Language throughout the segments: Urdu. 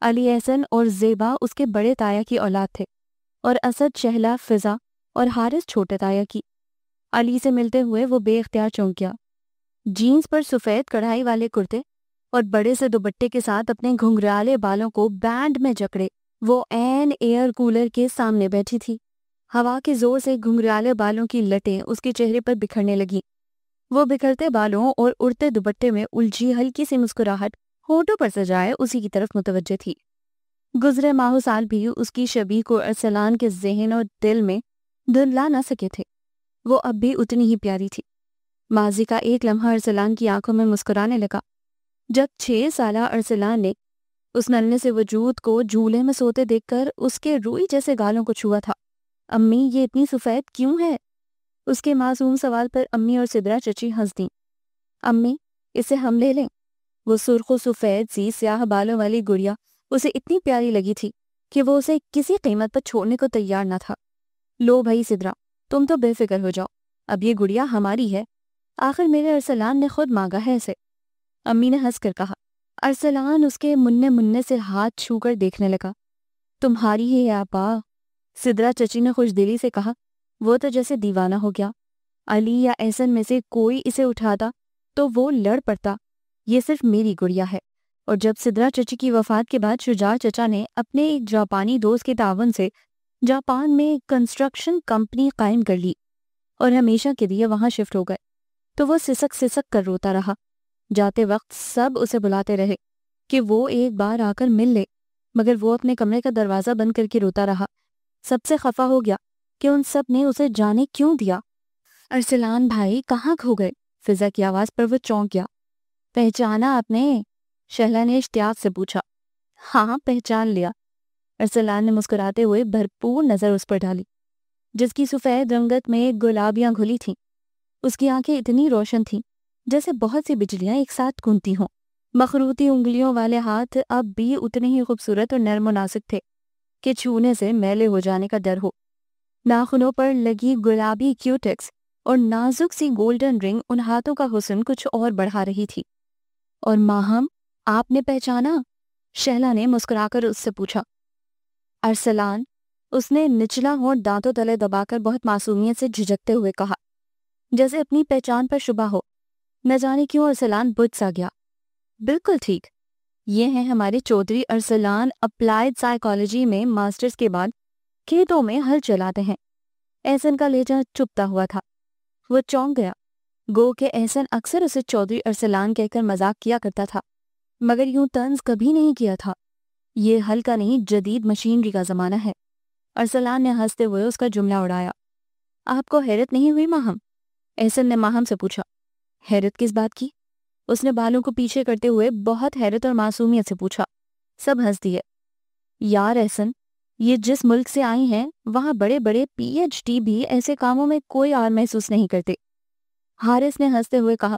علی احسن اور زیبا اس کے بڑے تایا کی اولاد تھے اور اسد، شہلا، فضا اور حارث چھوٹے تایا کی۔ علی سے ملتے ہوئے وہ بے اختیار چونک گیا۔ جینز پر سفید کڑھائی والے کرتے اور بڑے سے دوپٹے کے ساتھ اپنے گھنگرالے بالوں کو بینڈ میں جکڑے وہ عین ایئر کولر کے سامنے بیٹھی تھی۔ ہوا کے زور سے گھنگرالے بالوں کی لٹیں اس کے چہرے پر بکھرنے لگیں۔ وہ بکھرتے بالوں اور اڑتے دوپٹے میں الجھی ہلکی سی مسکراہٹ ہونٹوں پر سجائے اسی کی طرف متوجہ تھی۔ گزرے ماہ سال بھی اس کی شبیہ کو ارسلان کے ذہن اور دل میں دھلا نہ سکے تھے۔ وہ اب بھی اتنی ہی پیاری تھی۔ ماضی کا ایک لمحہ ارسلان کی آنکھوں میں مسکرانے لگا جب 6 سالہ ارسلان نے اس ننھے سے وجود کو جھولے میں سوتے دیکھ کر اس کے روئی جیسے گالوں کو چھوا تھا۔ امی، یہ اتنی سفید کیوں ہے؟ اس کے معصوم سوال پر امی اور سدرا چچی ہنس دیں۔ امی، اسے ہم لے لیں؟ وہ سرخ و سفید سی سیاہ بالوں والی گڑیا اسے اتنی پیاری لگی تھی کہ وہ اسے کسی قیمت پر چھوڑنے کو تیار نہ تھا۔ لو بھائی سدرا، تم تو بے فکر ہو جاؤ، اب یہ گڑیا ہماری ہے، آخر میرے ارسلان نے خود مانگا ہے اسے۔ امی نے ہنس کر کہا۔ ارسلان اس کے مننے مننے سے ہاتھ چھو کر دیکھنے لگا۔ تمہاری ہی ہے آپا۔ سدرا چچی نے خوش دلی سے کہا۔ وہ تو جیسے دیوانہ ہو گیا۔ علی یا احسن میں سے کوئی اسے اٹھاتا تو وہ لڑ پڑتا، یہ صرف میری گڑیا ہے۔ اور جب سدرا چچی کی وفات کے بعد شجاع چچا نے اپنے ایک جاپانی دوست کے تعاون سے جاپان میں کنسٹرکشن کمپنی قائم کر لی اور ہمیشہ کے لیے وہاں شفٹ ہو گئے، تو وہ سسک سسک کر روتا رہا۔ جاتے وقت سب اسے بلاتے رہے کہ وہ ایک بار آ کر مل لے، مگر وہ اپنے کمرے کا دروازہ بند کر کے روتا رہا۔ سب سے خفا ہو گیا کہ ان سب نے اسے جانے کیوں دیا۔ ارسلان بھائی کہاں کھو گئے؟ فضا کی آواز پر وہ چونک گیا۔ پہچانا آپ نے؟ شہلا نے اشتیاق سے پوچھا۔ ہاں، پہچان لیا۔ ارسلان نے مسکراتے ہوئے بھرپور نظر اس پر ڈالی، جس کی سفید رنگت میں گلابیاں گھلی تھیں۔ اس کی آنکھیں اتنی روشن تھیں جیسے بہت سی بجلیاں ایک ساتھ گونتی ہوں۔ مخروطی انگلیوں والے ہاتھ اب بھی اتنے ہی خوبصورت اور نرم و نازک تھے کہ چھونے سے میلے ہو جانے کا ڈر ہو۔ ناخنوں پر لگی گلابی کیوٹکس اور نازک سی گولڈن رنگ ان ہاتھوں کا حسن کچھ اور بڑھا رہی تھی۔ اور ماہم، آپ نے پہچانا؟ شہلا نے مسکرا کر اس سے پوچھا۔ ارسلان، اس نے نچلا ہونٹ دانتوں تلے دبا کر بہت معصومیت سے جھجکتے ہوئے کہا، جیسے اپنی پہچان پر شبہ ہو۔ نہ جانے کیوں ارسلان بجھ سا گیا۔ بالکل ٹھیک، یہ ہیں ہمارے چودھری ارسلان، اپلائیڈ سائیکالوجی میں ماسٹرز کے بعد کھیتوں میں ہل چلاتے ہیں۔ احسن کا لہجہ چپتا ہوا تھا۔ وہ چونک گیا، گو کہ احسن اکثر اسے چودھری ارسلان کہہ کر مذاق کیا کرتا تھا، مگر یوں طنز کبھی نہیں کیا تھا۔ یہ ہل کا نہیں، جدید مشینری کا زمانہ ہے۔ ارسلان نے ہنستے ہوئے اس کا جملہ اڑایا۔ آپ کو حیرت نہیں ہوئی ماہم؟ احسن نے ماہم سے پوچھا۔ حیرت کس بات کی؟ اس نے بالوں کو پیچھے کرتے ہوئے بہت حیرت اور معصومیت سے پوچھا۔ سب ہنس دیے۔ یار احسن، یہ جس ملک سے آئی ہیں وہاں بڑے بڑے PhD بھی ایسے کاموں میں کوئی اور محسوس نہیں کرتے۔ حارث نے ہنستے ہوئے کہا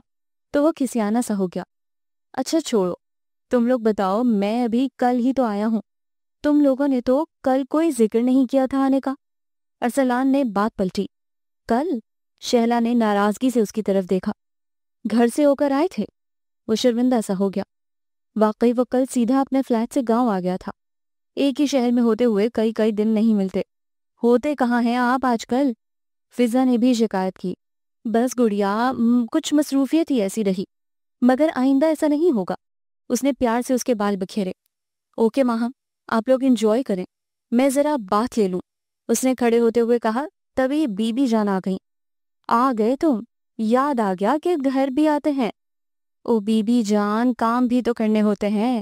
تو وہ کھسیانہ سا ہو گیا۔ اچھا چھوڑو، تم لوگ بتاؤ، میں ابھی کل ہی تو آیا ہوں، تم لوگوں نے تو کل کوئی ذکر نہیں کیا تھا آنے کا۔ ارسلان نے بات پلٹی۔ کل؟ شہلا نے ناراضگی سے اس کی طرف دیکھا۔ گھر سے ہو کر آئے تھے؟ وہ شرمندہ سا ہو گیا۔ واقعی وہ کل سیدھا اپنے فلیٹ سے گاؤں آ گیا تھا۔ ایک ہی شہر میں ہوتے ہوئے کئی دن نہیں ملتے۔ ہوتے کہاں ہیں آپ آج کل؟ فضا نے بھی شکایت کی۔ بس گڑیا، کچھ مصروفیت ہی ایسی رہی، مگر آئندہ ایسا نہیں ہوگا۔ اس نے پیار سے اس کے بال بکھیرے۔ اوکے ماہم، آپ لوگ انجوائے کریں، میں ذرا بات لے لوں، اس نے کھڑے ہوتے ہوئے کہا۔ تبھی بی بی جان آ گئیں۔ آ گئے تم؟ یاد آ گیا کہ گھر بھی آتے ہیں۔ او بی بی جان، کام بھی تو کرنے ہوتے ہیں۔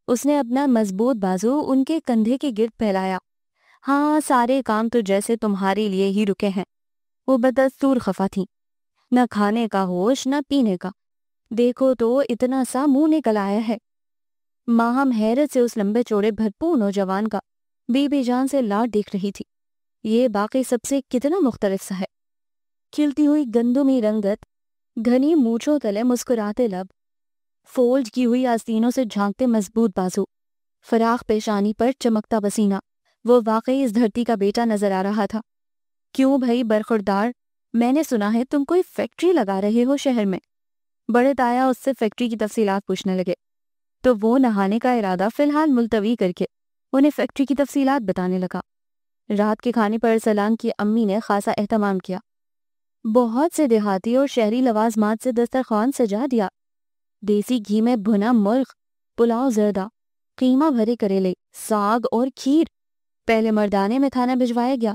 اس نے اپنا مضبوط بازو ان کے کندھے کے گرد پھیلایا۔ ہاں، سارے کام تو جیسے تمہارے لیے ہی رکے ہیں۔ وہ بدستور خفا تھیں، نہ کھانے کا ہوش نہ پینے کا، دیکھو تو اتنا سا منہ نکل آیا ہے۔ ماہم حیرت سے اس لمبے چوڑے بھرپور نوجوان کا بی بی جان سے لاڈ دیکھ رہی تھی۔ یہ باقی سب سے کتنا مختلف سا ہے۔ کھلتی ہوئی گندمی رنگت، گھنی مونچھوں تلے مسکراتے لب، فولڈ کی ہوئی آستینوں سے جھانکتے مضبوط بازو، فراخ پیشانی پر چمکتا پسینہ، وہ واقعی اس دھرتی کا بیٹا نظر آ رہا تھا۔ کیوں بھائی برخوردار، میں نے سنا ہے تم کوئی فیکٹری لگا رہے ہو شہر میں۔ بڑے تایا اس سے فیکٹری کی تفصیلات پوچھنے لگے۔ تو وہ نہانے کا ارادہ فی الحال ملتوی کر کے انہیں فیکٹری کی تفصیلات بتانے لگا۔ رات کے کھانے پر ارسلان کی امی نے خاصا اہتمام کیا۔ بہت سے دیہاتی اور شہری لوازمات سے دسترخوان سجا دیا۔ دیسی گھی میں بھنا مرغ، پلاؤ زردہ، قیمہ بھرے کریلے، ساگ اور کھیر۔ پہلے مردانے میں کھانا بھجوایا گیا،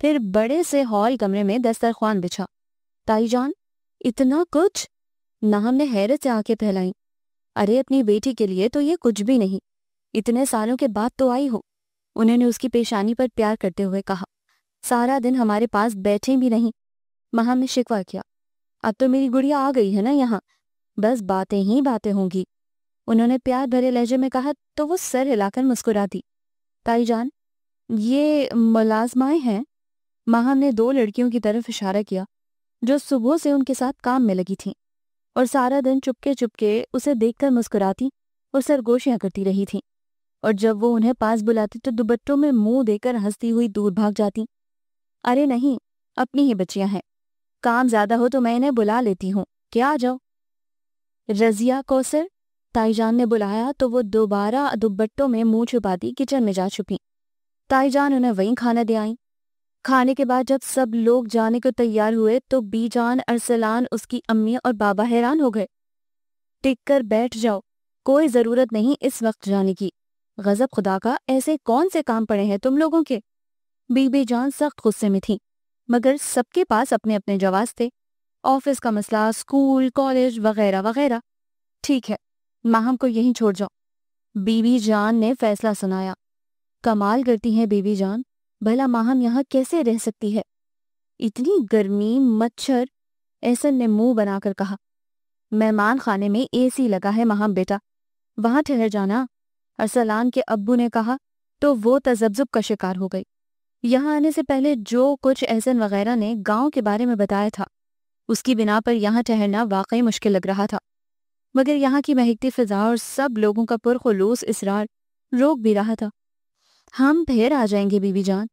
پھر بڑے سے ہال کمرے میں دسترخوان بچھا۔ تائی جان، اتنا کچھ؟ ناہم نے حیرت سے آنکھیں پھیلائیں۔ ارے اپنی بیٹی کے لیے تو یہ کچھ بھی نہیں، اتنے سالوں کے بعد تو آئی ہو۔ انہوں نے اس کی پیشانی پر پیار کرتے ہوئے کہا۔ سارا دن ہمارے پاس بیٹھیں بھی نہیں۔ ماہم نے شکوہ کیا۔ اب تو میری گڑیا آ گئی ہے نا یہاں، بس باتیں ہی باتیں ہوں گی۔ انہوں نے پیار بھرے لہجے میں کہا تو وہ سر ہلا کر مسکرا دی۔ تائی جان، یہ ملازمائیں ہیں؟ ماہم نے 2 لڑکیوں کی طرف اشارہ کیا جو صبح سے ان کے ساتھ کام میں لگی تھیں اور سارا دن چپکے چپکے اسے دیکھ کر مسکراتی اور سرگوشیاں کرتی رہی تھیں، اور جب وہ انہیں پاس بلاتی تو دوپٹوں میں منہ دے کر ہنستی ہوئی دور بھاگ جاتی۔ ارے نہیں، اپنی ہی بچیاں ہیں، کام زیادہ ہو تو میں انہیں بلا لیتی ہوں، کیا آ جاؤ۔ رضیہ، کوثر، تائی جان نے بلایا تو وہ دوبارہ دوپٹوں میں منہ چھپاتی کچن میں جا چھپی۔ تائی جان انہیں وہیں کھانا دے آئیں۔ کھانے کے بعد جب سب لوگ جانے کو تیار ہوئے تو بی جان، ارسلان، اس کی امی اور بابا حیران ہو گئے۔ ٹک کر بیٹھ جاؤ، کوئی ضرورت نہیں اس وقت جانے کی۔ غضب خدا کا، ایسے کون سے کام پڑے ہیں تم لوگوں کے؟ بی جان سخت غصے میں تھی، مگر سب کے پاس اپنے اپنے جواز تھے، آفس کا مسئلہ، اسکول، کالج وغیرہ وغیرہ۔ ٹھیک ہے، ماہم کو یہیں چھوڑ جاؤ، بی جان نے فیصلہ سنایا۔ کمال کرتی ہیں بی جان، بھلا ماہم یہاں کیسے رہ سکتی ہے؟ اتنی گرمی، مچھر، احسن نے منہ بنا کر کہا۔ مہمان خانے میں اے سی لگا ہے ماہم بیٹا، وہاں ٹھہر جانا، ارسلان کے ابو نے کہا تو وہ تذبذب کا شکار ہو گئی۔ یہاں آنے سے پہلے جو کچھ احسن وغیرہ نے گاؤں کے بارے میں بتایا تھا، اس کی بنا پر یہاں ٹھہرنا واقعی مشکل لگ رہا تھا، مگر یہاں کی مہکتی فضا اور سب لوگوں کا پرخلوص اصرار روک بھی رہا تھا۔ ہم پھر آ جائیں گے بیوی جان،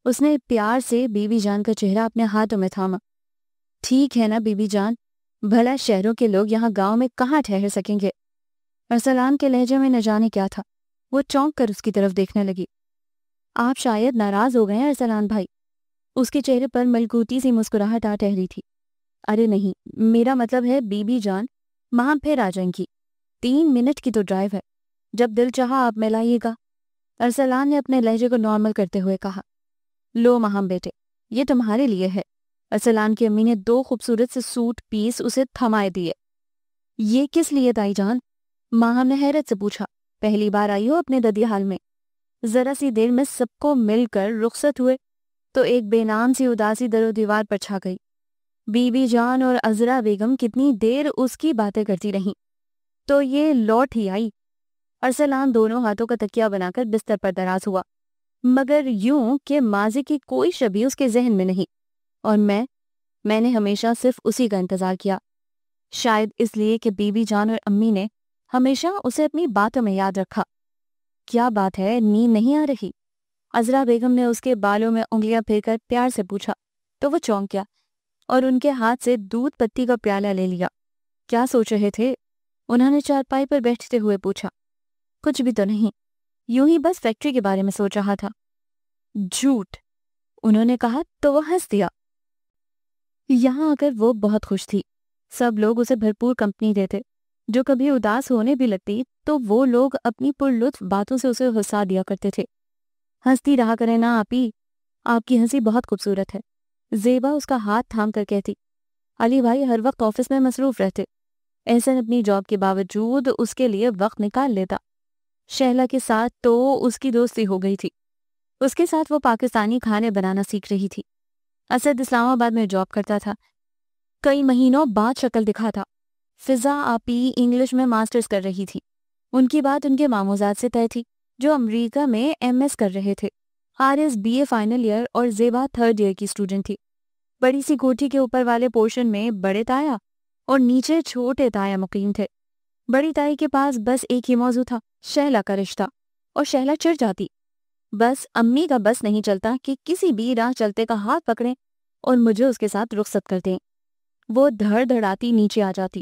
اس نے پیار سے بیوی جان کا چہرہ اپنے ہاتھوں میں تھاما۔ ٹھیک ہے نا بیوی جان، بھلا شہروں کے لوگ یہاں گاؤں میں کہاں ٹھہر سکیں گے؟ ارسلان کے لہجے میں نہ جانے کیا تھا، وہ چونک کر اس کی طرف دیکھنے لگی۔ آپ شاید ناراض ہو گئے ہیں ارسلان بھائی، اس کے چہرے پر ملکوتی سی مسکراہٹ آ ٹہری تھی۔ ارے نہیں، میرا مطلب ہے بیوی جان، ماں پھر آ جائیں گی، 3 منٹ کی تو ڈرائیو ہے، جب دل چاہا آپ ملائیے گا۔ ارسلان نے اپنے لہجے کو نارمل کرتے ہوئے کہا۔ لو ماہم بیٹے، یہ تمہارے لیے ہے۔ ارسلان کی امی نے 2 خوبصورت سے سوٹ پیس اسے تھمائے دیے۔ یہ کس لیے تائی جان؟ ماہم نے حیرت سے پوچھا۔ پہلی بار آئی ہو اپنے ددیال میں؟ ذرا سی دیر میں سب کو مل کر رخصت ہوئے تو ایک بے نام سی اداسی در و دیوار پر چھا گئی۔ بیوی جان اور عذرا بیگم کتنی دیر اس کی باتیں کرتی رہیں، تو یہ لوٹ ہی آئی۔ ارسلان دونوں ہاتھوں کا تکیہ بنا کر بستر پر دراز ہوا، مگر یوں کہ ماضی کی کوئی شبیہ اس کے ذہن میں نہیں، اور میں نے ہمیشہ صرف اسی کا انتظار کیا، شاید اس لیے کہ بیوی جان اور امی نے ہمیشہ اسے اپنی باتوں میں یاد رکھا۔ کیا بات ہے، نیند نہیں آ رہی؟ عذرا بیگم نے اس کے بالوں میں انگلیاں پھیر کر پیار سے پوچھا تو وہ چونک گیا اور ان کے ہاتھ سے دودھ پتی کا پیالہ لے لیا۔ کیا سوچ رہے تھے؟ انہوں نے چارپائی پر بیٹھتے ہوئے پوچھا۔ کچھ بھی تو نہیں، یوں ہی بس فیکٹری کے بارے میں سوچ رہا تھا۔ جھوٹ، انہوں نے کہا تو وہ ہنس دیا۔ یہاں آ کر وہ بہت خوش تھی، سب لوگ اسے بھرپور کمپنی دیتے، جو کبھی اداس ہونے بھی لگتی تو وہ لوگ اپنی پرلطف باتوں سے اسے ہنسا دیا کرتے تھے۔ ہنستی رہا کرے نا آپی، آپ کی ہنسی بہت خوبصورت ہے، زیبا اس کا ہاتھ تھام کر کہتی۔ علی بھائی ہر وقت آفس میں مصروف رہتے، احسن اپنی جاب کے باوجود اس کے لیے وقت نکال لیتا۔ شہلا کے ساتھ تو اس کی دوستی ہو گئی تھی، اس کے ساتھ وہ پاکستانی کھانے بنانا سیکھ رہی تھی۔ اسد اسلام آباد میں جاب کرتا تھا، کئی مہینوں بعد شکل دکھا تھا۔ فضا آپی انگلش میں ماسٹرز کر رہی تھی، ان کی بات ان کے ماموزاد سے طے تھی جو امریکہ میں MS کر رہے تھے۔ حارث BA فائنل ایئر اور زیبا 3rd ایئر کی اسٹوڈنٹ تھی۔ بڑی سی کوٹھی کے اوپر والے پورشن میں بڑے تایا اور نیچے چھوٹے تایا مقیم تھے۔ بڑی تائی کے پاس بس ایک ہی موضوع تھا، شہلا کا رشتہ، اور شہلا چڑ جاتی۔ بس امی کا بس نہیں چلتا کہ کسی بھی راہ چلتے کا ہاتھ پکڑیں اور مجھے اس کے ساتھ رخصت کر دیں۔ وہ دھڑ دھڑاتی نیچے آ جاتی،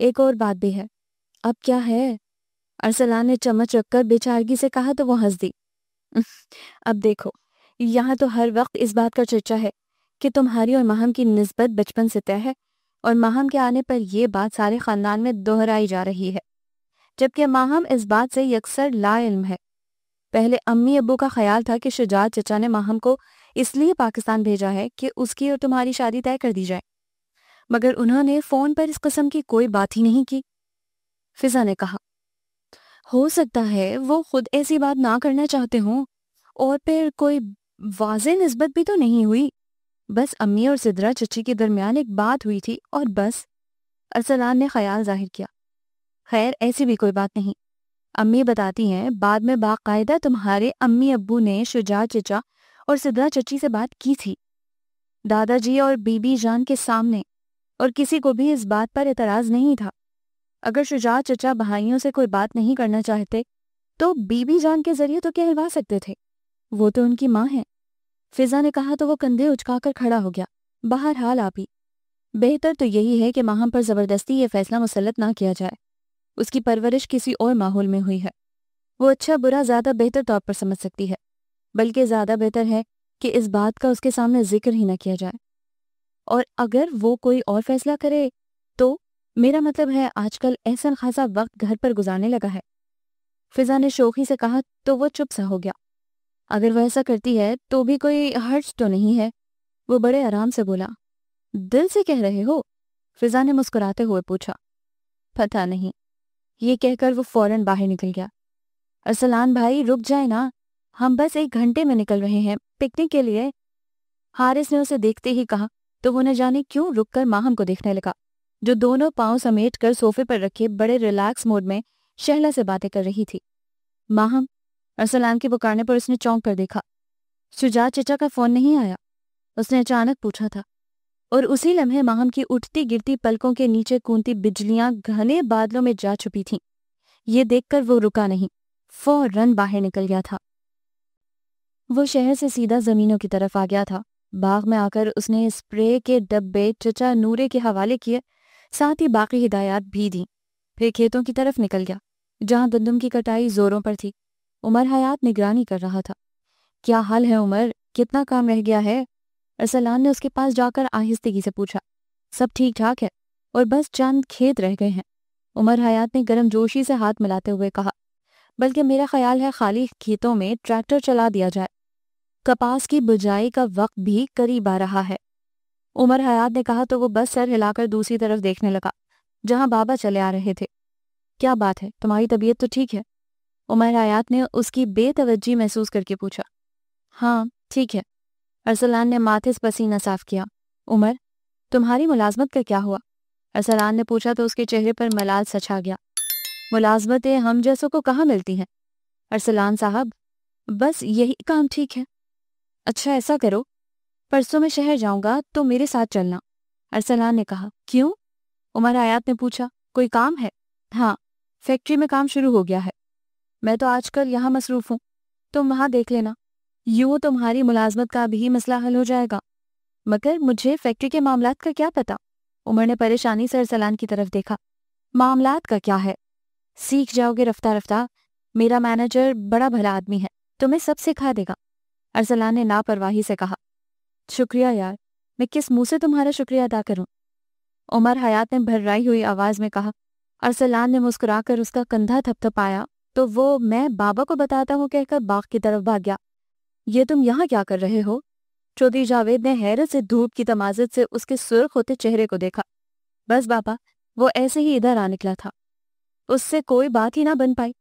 ایک اور بات بھی ہے۔ اب کیا ہے؟ ارسلان نے چمچ رکھ کر بیچارگی سے کہا تو وہ ہنس دی۔ اب دیکھو، یہاں تو ہر وقت اس بات کا چرچا ہے کہ تمہاری اور ماہم کی نسبت بچپن سے طے ہے، اور ماہم کے آنے پر یہ بات سارے خاندان میں دہرائی جا رہی ہے، جبکہ ماہم اس بات سے یکسر لا علم ہے۔ پہلے امی ابو کا خیال تھا کہ شجاعت چچا نے ماہم کو اس لیے پاکستان بھیجا ہے کہ اس کی اور تمہاری شادی طے کر دی جائے، مگر انہوں نے فون پر اس قسم کی کوئی بات ہی نہیں کی۔ فضا نے کہا، ہو سکتا ہے وہ خود ایسی بات نہ کرنا چاہتے ہوں، اور پھر کوئی واضح نسبت بھی تو نہیں ہوئی، بس امی اور سدرا چچی کے درمیان ایک بات ہوئی تھی اور بس۔ ارسلان نے خیال ظاہر کیا، خیر ایسی بھی کوئی بات نہیں، امی بتاتی ہیں بعد میں باقاعدہ تمہارے امی ابو نے شجاعت چچا اور سدرا چچی سے بات کی تھی، دادا جی اور بی بی جان کے سامنے، اور کسی کو بھی اس بات پر اعتراض نہیں تھا۔ اگر شجاعت چچا بھائیوں سے کوئی بات نہیں کرنا چاہتے تو بی بی جان کے ذریعے تو کہلوا سکتے تھے، وہ تو ان کی ماں ہے۔ فضا نے کہا تو وہ کندھے اچکا کر کھڑا ہو گیا۔ بہرحال آپی، بہتر تو یہی ہے کہ ماہم پر زبردستی یہ فیصلہ مسلط نہ کیا جائے، اس کی پرورش کسی اور ماحول میں ہوئی ہے، وہ اچھا برا زیادہ بہتر طور پر سمجھ سکتی ہے، بلکہ زیادہ بہتر ہے کہ اس بات کا اس کے سامنے ذکر ہی نہ کیا جائے، اور اگر وہ کوئی اور فیصلہ کرے تو میرا مطلب ہے آج کل احسن خاصا وقت گھر پر گزارنے لگا ہے۔ فضا نے شوخی سے کہا تو وہ چپ سا ہو گیا۔ اگر وہ ایسا کرتی ہے تو بھی کوئی حرج تو نہیں ہے، وہ بڑے آرام سے بولا۔ دل سے کہہ رہے ہو؟ فضا نے مسکراتے ہوئے پوچھا۔ پتہ نہیں، یہ کہہ کر وہ فوراً باہر نکل گیا۔ ارسلان بھائی رک جائے نا، ہم بس 1 گھنٹے میں نکل رہے ہیں پکنک کے لیے، حارث نے اسے دیکھتے ہی کہا تو وہ نہ جانے کیوں رک کر ماہم کو دیکھنے لگا، جو دونوں پاؤں سمیٹ کر صوفے پر رکھے بڑے ریلیکس موڈ میں شہلا سے باتیں کر رہی تھی۔ ماہم، ارسلان کے پکارنے پر اس نے چونک کر دیکھا۔ شجاعت چچا کا فون نہیں آیا؟ اس نے اچانک پوچھا تھا، اور اسی لمحے ماہم کی اٹھتی گرتی پلکوں کے نیچے کونتی بجلیاں گھنے بادلوں میں جا چھپی تھیں۔ یہ دیکھ کر وہ رکا نہیں، فوراً باہر نکل گیا تھا۔ وہ شہر سے سیدھا زمینوں کی طرف آ گیا تھا۔ باغ میں آ کر اس نے اسپرے کے ڈبے چچا نورے کے حوالے کیے، ساتھ ہی باقی ہدایات بھی دیں، پھر کھیتوں کی طرف نکل گیا جہاں گندم کی کٹائی زوروں پر تھی۔ عمر حیات نگرانی کر رہا تھا۔ کیا حال ہے عمر، کتنا کام رہ گیا ہے؟ ارسلان نے اس کے پاس جا کر آہستگی سے پوچھا۔ سب ٹھیک ٹھاک ہے، اور بس چند کھیت رہ گئے ہیں، عمر حیات نے گرم جوشی سے ہاتھ ملاتے ہوئے کہا۔ بلکہ میرا خیال ہے خالی کھیتوں میں ٹریکٹر چلا دیا جائے، کپاس کی بجائی کا وقت بھی قریب آ رہا ہے۔ عمر حیات نے کہا تو وہ بس سر ہلا کر دوسری طرف دیکھنے لگا جہاں بابا چلے آ رہے تھے۔ کیا بات ہے، تمہاری طبیعت تو ٹھیک ہے؟ عمر حیات نے اس کی بے توجہی محسوس کر کے پوچھا۔ ہاں ٹھیک ہے، ارسلان نے ماتھے سے پسینہ صاف کیا۔ عمر، تمہاری ملازمت کا کیا ہوا؟ ارسلان نے پوچھا تو اس کے چہرے پر ملال سا چھا گیا۔ ملازمتیں ہم جیسوں کو کہاں ملتی ہیں ارسلان صاحب، بس یہی کام ٹھیک ہے۔ اچھا ایسا کرو، پرسوں میں شہر جاؤں گا تو میرے ساتھ چلنا، ارسلان نے کہا۔ کیوں؟ عمر حیات نے پوچھا۔ کوئی کام ہے؟ ہاں، فیکٹری میں کام شروع ہو گیا ہے، میں تو آج کل یہاں مصروف ہوں، تم وہاں دیکھ لینا، یوں تمہاری ملازمت کا بھی مسئلہ حل ہو جائے گا۔ مگر مجھے فیکٹری کے معاملات کا کیا پتا؟ عمر نے پریشانی سے ارسلان کی طرف دیکھا۔ معاملات کا کیا ہے، سیکھ جاؤ گے رفتہ رفتہ، میرا مینیجر بڑا بھلا آدمی ہے، تمہیں سب سکھا دے گا، ارسلان نے لاپرواہی سے کہا۔ شکریہ یار، میں کس منہ سے تمہارا شکریہ ادا کروں؟ عمر حیات نے بھررائی ہوئی آواز میں کہا۔ ارسلان نے مسکرا کر اس کا کندھا تھپتھپایا تو وہ میں بابا کو بتاتا ہوں کہہ کر باغ کی طرف بھاگ گیا۔ یہ تم یہاں کیا کر رہے ہو؟ چودھری جاوید نے حیرت سے دھوپ کی تمازت سے اس کے سرخ ہوتے چہرے کو دیکھا۔ بس بابا، وہ ایسے ہی ادھر آ نکلا تھا، اس سے کوئی بات ہی نہ بن پائی۔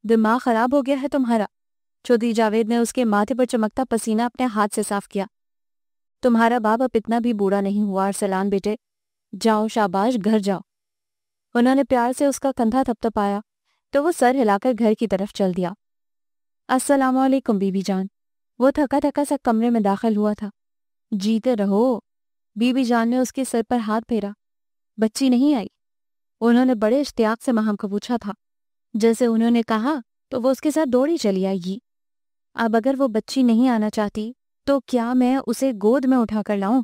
دماغ خراب ہو گیا ہے تمہارا؟ چودھری جاوید نے اس کے ماتھے پر چمکتا پسینہ اپنے ہاتھ سے صاف کیا۔ تمہارا باپ اب اتنا بھی بوڑھا نہیں ہوا ارسلان بیٹے، جاؤ شاباش گھر جاؤ۔ انہوں نے پیار سے اس کا کندھا تھپتھپایا تو وہ سر ہلا کر گھر کی طرف چل دیا۔ السلام علیکم بی بی جان، وہ تھکا تھکا سا کمرے میں داخل ہوا تھا۔ جیتے رہو، بی بی جان نے اس کے سر پر ہاتھ پھیرا۔ بچی نہیں آئی؟ انہوں نے بڑے اشتیاق سے ماہم کو پوچھا تھا۔ جیسے انہوں نے کہا تو وہ اس کے ساتھ دوڑی چلی آئے گی۔ اب اگر وہ بچی نہیں آنا چاہتی تو کیا میں اسے گود میں اٹھا کر لاؤں؟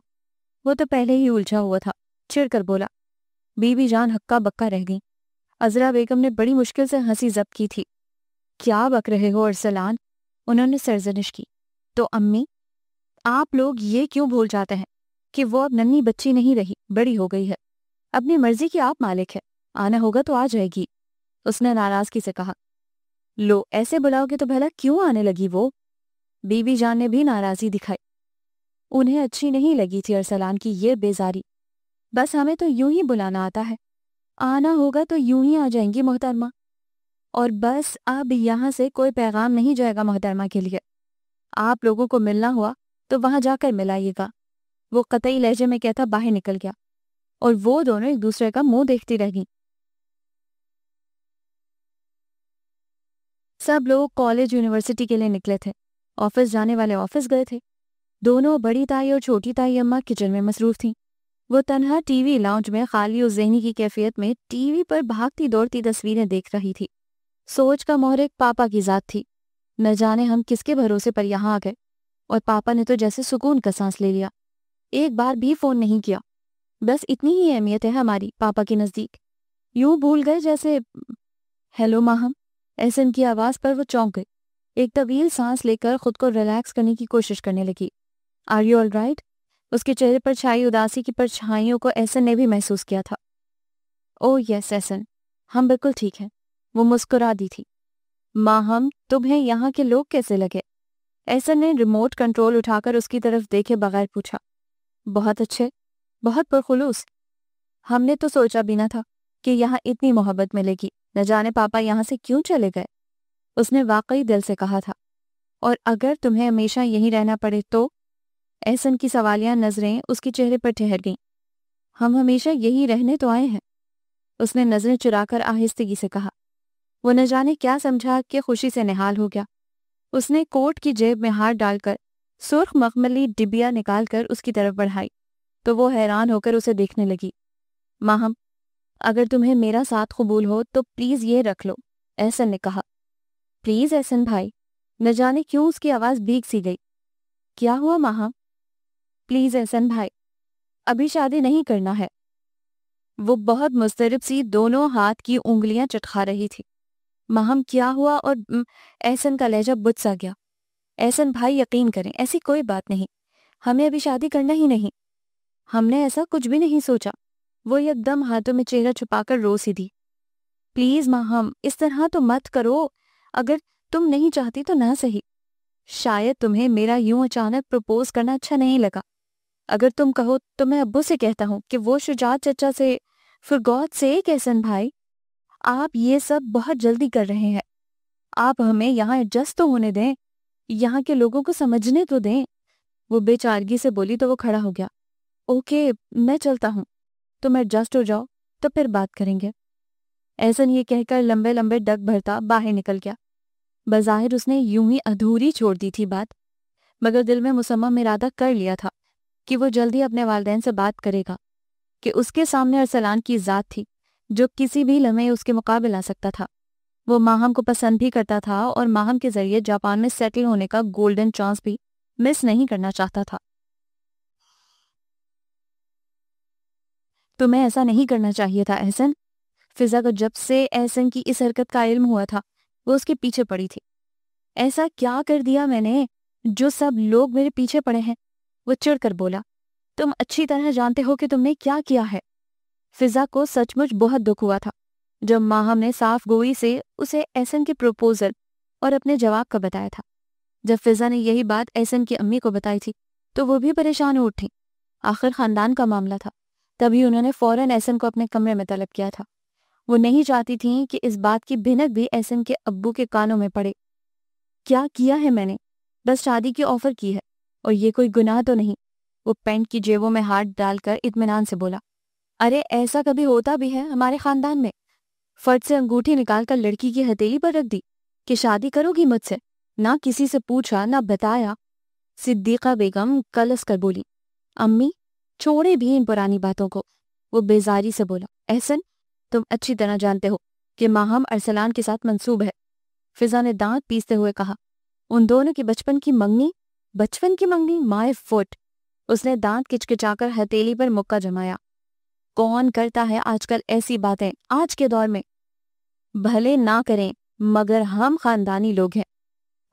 وہ تو پہلے ہی الجھا ہوا تھا، چڑ کر بولا۔ بی بی جان ہکا بکا رہ گئی۔ عذرا بیگم نے بڑی مشکل سے ہنسی ضبط کی تھی۔ کیا بک رہے ہو ارسلان؟ انہوں نے سرزنش کی۔ تو امی، آپ لوگ یہ کیوں بھول جاتے ہیں کہ وہ اب ننھی بچی نہیں رہی، بڑی ہو گئی ہے، اپنی مرضی کی آپ مالک ہے، آنا ہوگا تو آ جائے گی، اس نے ناراضگی سے کہا۔ لو ایسے بلاؤ گے تو بھلا کیوں آنے لگی وہ؟ بی بی جان نے بھی ناراضی دکھائی۔ انہیں اچھی نہیں لگی تھی ارسلان کی یہ بیزاری۔ بس ہمیں تو یوں ہی بلانا آتا ہے، آنا ہوگا تو یوں ہی آ جائیں گی محترمہ، اور بس اب یہاں سے کوئی پیغام نہیں جائے گا محترمہ کے لیے، آپ لوگوں کو ملنا ہوا تو وہاں جا کر ملائیے گا۔ وہ قطعی لہجے میں کہتا باہر نکل گیا اور وہ دونوں ایک دوسرے کا منہ دیکھتی رہ گئیں۔ سب لوگ کالج یونیورسٹی کے لیے نکلے تھے، آفس جانے والے آفس گئے تھے۔ دونوں بڑی تائی اور چھوٹی تائی اماں کچن میں مصروف تھیں۔ وہ تنہا ٹی وی لاؤنج میں خالی و ذہنی کی کیفیت میں ٹی وی پر بھاگتی دوڑتی تصویریں دیکھ رہی تھی۔ سوچ کا محرک پاپا کی ذات تھی۔ نہ جانے ہم کس کے بھروسے پر یہاں آ گئے، اور پاپا نے تو جیسے سکون کا سانس لے لیا، ایک بار بھی فون نہیں کیا۔ بس اتنی ہی اہمیت ہے ہماری پاپا کے نزدیک، یوں بھول گئے جیسے ہیلو ماہم۔ احسن کی آواز پر وہ چونک گئی، ایک طویل سانس لے کر خود کو ریلیکس کرنے کی کوشش کرنے لگی۔ Are you all right? اس کے چہرے پر چھائی اداسی کی پرچھائیوں کو احسن نے بھی محسوس کیا تھا۔ او یس احسن، ہم بالکل ٹھیک ہیں، وہ مسکرا دی تھی۔ ماہم، تمہیں یہاں کے لوگ کیسے لگے؟ احسن نے ریموٹ کنٹرول اٹھا کر اس کی طرف دیکھے بغیر پوچھا۔ بہت اچھے، بہت پرخلوص۔ ہم نے تو سوچا بھی نہ تھا کہ یہاں اتنی محبت ملے گی، نہ جانے پاپا یہاں سے کیوں چلے گئے؟ اس نے واقعی دل سے کہا تھا۔ اور اگر تمہیں ہمیشہ یہیں رہنا پڑے تو؟ احسن کی سوالیہ نظریں اس کے چہرے پر ٹھہر گئیں۔ ہم ہمیشہ یہی رہنے تو آئے ہیں، اس نے نظریں چرا کر آہستگی سے کہا۔ وہ نہ جانے کیا سمجھا کہ خوشی سے نہال ہو گیا۔ اس نے کوٹ کی جیب میں ہاتھ ڈال کر سرخ مخملی ڈبیا نکال کر اس کی طرف بڑھائی تو وہ حیران ہو کر اسے دیکھنے لگی۔ ماہم، اگر تمہیں میرا ساتھ قبول ہو تو پلیز یہ رکھ لو، احسن نے کہا۔ پلیز احسن بھائی، نہ جانے کیوں اس کی آواز بھیگ سی گئی۔ کیا ہوا ماہم؟ پلیز احسن بھائی، ابھی شادی نہیں کرنا ہے۔ وہ بہت مضطرب سی دونوں ہاتھ کی انگلیاں چٹکا رہی تھی۔ ماہم کیا ہوا؟ اور احسن کا لہجہ بجھ سا گیا۔ احسن بھائی یقین کریں، ایسی کوئی بات نہیں، ہمیں ابھی شادی کرنا ہی نہیں، ہم نے ایسا کچھ بھی نہیں سوچا۔ وہ یک دم ہاتھوں میں چہرہ چھپا کر رو سی دی۔ پلیز ماہم، اس طرح تو مت کرو، اگر تم نہیں چاہتی تو نہ صحیح، شاید تمہیں میرا یوں اچانک پروپوز کرنا اچھا نہیں لگا۔ اگر تم کہو تو میں ابو سے کہتا ہوں کہ وہ شجاعت چچا سے فار گاڈ سیک احسن بھائی، آپ یہ سب بہت جلدی کر رہے ہیں، آپ ہمیں یہاں ایڈجسٹ تو ہونے دیں، یہاں کے لوگوں کو سمجھنے تو دیں۔ وہ بے چارگی سے بولی تو وہ کھڑا ہو گیا۔ اوکے، میں چلتا ہوں، تم ایڈجسٹ ہو جاؤ تو پھر بات کریں گے۔ احسن یہ کہہ کر لمبے لمبے ڈگ بھرتا باہر نکل گیا۔ بظاہر اس نے یوں ہی ادھوری چھوڑ دی تھی بات، مگر دل میں مصمم ارادہ کر لیا تھا کہ وہ جلدی اپنے والدین سے بات کرے گا، کہ اس کے سامنے ارسلان کی ذات تھی جو کسی بھی لمحے اس کے مقابل آ سکتا تھا۔ وہ ماہم کو پسند بھی کرتا تھا اور ماہم کے ذریعے جاپان میں سیٹل ہونے کا گولڈن چانس بھی مس نہیں کرنا چاہتا تھا۔ تمہیں ایسا نہیں کرنا چاہیے تھا احسن۔ فضا کو جب سے احسن کی اس حرکت کا علم ہوا تھا وہ اس کے پیچھے پڑی تھی۔ ایسا کیا کر دیا میں نے جو سب لوگ میرے پیچھے پڑے ہیں؟ وہ چڑھ کر بولا۔ تم اچھی طرح جانتے ہو کہ تم نے کیا کیا ہے۔ فضا کو سچ مچ بہت دکھ ہوا تھا جب ماہم نے صاف گوئی سے اسے احسن کے پروپوزل اور اپنے جواب کا بتایا تھا۔ جب فضا نے یہی بات احسن کی امی کو بتائی تھی تو وہ بھی پریشان ہو اٹھی، آخر خاندان کا معاملہ تھا۔ تبھی انہوں نے فوراً احسن کو اپنے کمرے میں طلب کیا تھا۔ وہ نہیں چاہتی تھیں کہ اس بات کی بھنک بھی احسن کے ابو کے کانوں میں پڑے۔ کیا کیا ہے میں نے؟ بس شادی کی آفر کی ہے، اور یہ کوئی گناہ تو نہیں۔ وہ پینٹ کی جیبوں میں ہاتھ ڈال کر اطمینان سے بولا۔ ارے ایسا کبھی ہوتا بھی ہے ہمارے خاندان میں؟ فرد سے انگوٹھی نکال کر لڑکی کی ہتھیلی پر رکھ دی کہ شادی کرو گی مجھ سے، نہ کسی سے پوچھا نہ بتایا۔ صدیقہ بیگم کلس کر بولی۔ امی چھوڑے بھی ان پرانی باتوں کو، وہ بیزاری سے بولا۔ احسن، تم اچھی طرح جانتے ہو کہ ماہم ارسلان کے ساتھ منسوب ہے، فضا نے دانت پیستے ہوئے کہا۔ ان دونوں کی بچپن کی منگنی مائے فٹ۔ اس نے دانت کچکچا کر ہتھیلی پر مکہ جمایا۔ کون کرتا ہے آج کل ایسی باتیں آج کے دور میں؟ بھلے نہ کریں مگر ہم خاندانی لوگ ہیں،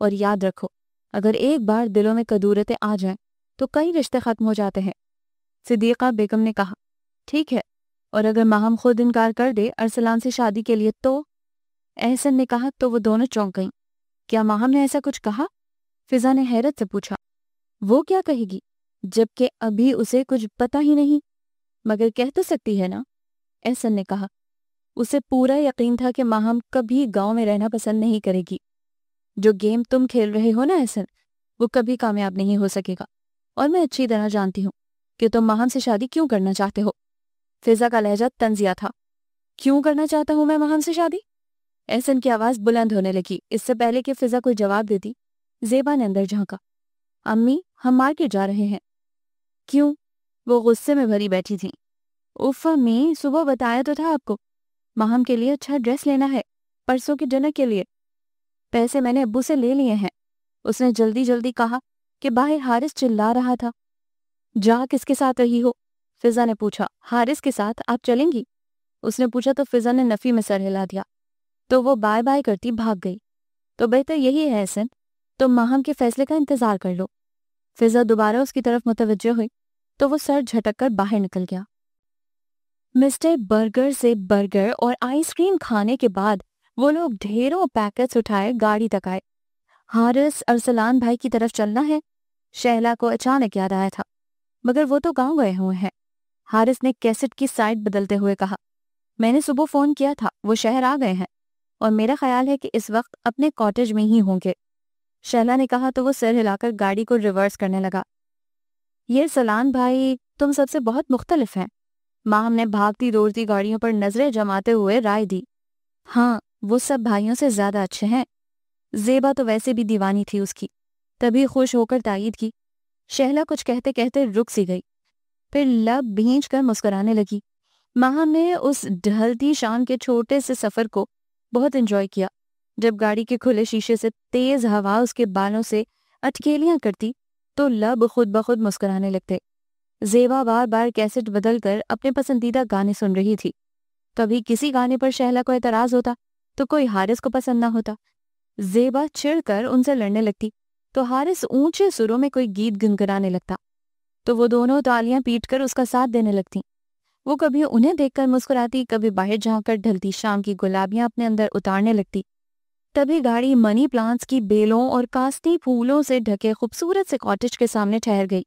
اور یاد رکھو اگر ایک بار دلوں میں کدورتیں آ جائیں تو کئی رشتے ختم ہو جاتے ہیں۔ صدیقہ بیگم نے کہا، ٹھیک ہے، اور اگر ماہم خود انکار کر دے ارسلان سے شادی کے لیے تو؟ احسن نے کہا تو وہ دونوں چونک گئیں۔ کیا ماہم نے ایسا کچھ کہا؟ فضا نے حیرت سے پوچھا۔ وہ کیا کہے گی جبکہ ابھی اسے کچھ پتہ ہی نہیں؟ مگر کہہ تو سکتی ہے نا، احسن نے کہا۔ اسے پورا یقین تھا کہ ماہم کبھی گاؤں میں رہنا پسند نہیں کرے گی۔ جو گیم تم کھیل رہے ہو نا احسن، وہ کبھی کامیاب نہیں ہو سکے گا، اور میں اچھی طرح جانتی ہوں کہ تم ماہم سے شادی کیوں کرنا چاہتے ہو۔ فضا کا لہجہ طنزیہ تھا۔ کیوں کرنا چاہتا ہوں میں ماہم سے شادی؟ احسن کی آواز بلند ہونے لگی۔ اس سے پہلے کہ فضا کوئی جواب دیتی، زیبا نے اندر جھانکا۔ امی، ہم مارکیٹ جا رہے ہیں۔ کیوں؟ وہ غصے میں بھری بیٹھی تھیں۔ اف امی، صبح بتایا تو تھا آپ کو، ماہم کے لیے اچھا ڈریس لینا ہے، پرسوں کے ڈنر کے لیے۔ پیسے میں نے ابو سے لے لیے ہیں، اس نے جلدی جلدی کہا کہ باہر حارث چلا رہا تھا۔ جا کس کے ساتھ رہی ہو؟ فضا نے پوچھا۔ حارث کے ساتھ، آپ چلیں گی؟ اس نے پوچھا تو فضا نے نفی میں سر ہلا دیا، تو وہ بائے بائے کرتی بھاگ گئی۔ تو بہتر یہی ہے احسن، تم ماہم کے فیصلے کا انتظار کر لو۔ فضا دوبارہ اس کی طرف متوجہ ہوئی تو وہ سر جھٹک کر باہر نکل گیا۔ مسٹر برگر سے برگر اور آئس کریم کھانے کے بعد وہ لوگ ڈھیروں پیکٹس اٹھائے گاڑی تک آئے۔ حارث ارسلان بھائی کی طرف چلنا ہے؟ شہلا کو اچانک یاد آیا تھا، مگر وہ تو گاؤں گئے ہوئے ہیں۔ حارث نے کیسٹ کی سائٹ بدلتے ہوئے کہا، میں نے صبح فون کیا تھا، وہ شہر آ گئے ہیں، اور میرا خیال ہے کہ اس وقت اپنے کاٹیج میں ہی ہوں گے۔ شہلا نے کہا تو وہ سر ہلا کر گاڑی کو ریورس کرنے لگا۔ یہ ارسلان بھائی تم سب سے بہت مختلف ہیں، ماہم نے بھاگتی دوڑتی گاڑیوں پر نظریں جماتے ہوئے رائے دی۔ ہاں، وہ سب بھائیوں سے زیادہ اچھے ہیں۔ زیبا تو ویسے بھی دیوانی تھی اس کی، تبھی خوش ہو کر تائید کی۔ شہلا کچھ کہتے کہتے رک سی گئی، پھر لب بھینچ کر مسکرانے لگی۔ ماہم نے اس ڈھلتی شام کے چھوٹے سے سفر کو بہت انجوائے کیا۔ جب گاڑی کے کھلے شیشے سے تیز ہوا اس کے بالوں سے اٹکیلیاں کرتی تو لب خود بخود مسکرانے لگتے۔ زیبا بار بار کیسٹ بدل کر اپنے پسندیدہ گانے سن رہی تھی۔ کبھی کسی گانے پر شہلا کو اعتراض ہوتا تو کوئی حارث کو پسند نہ ہوتا۔ زیبا چڑھ کر ان سے لڑنے لگتی تو حارث اونچے سروں میں کوئی گیت گنگنانے لگتا تو وہ دونوں تالیاں پیٹ کر اس کا ساتھ دینے لگتی۔ وہ کبھی انہیں دیکھ کر مسکراتی، کبھی باہر جھانک کر ڈھلتی شام کی گلابیاں اپنے اندر اتارنے لگتی۔ تبھی گاڑی منی پلانٹس کی بیلوں اور کاستی پھولوں سے ڈھکے خوبصورت سے کاٹیج کے سامنے ٹھہر گئی۔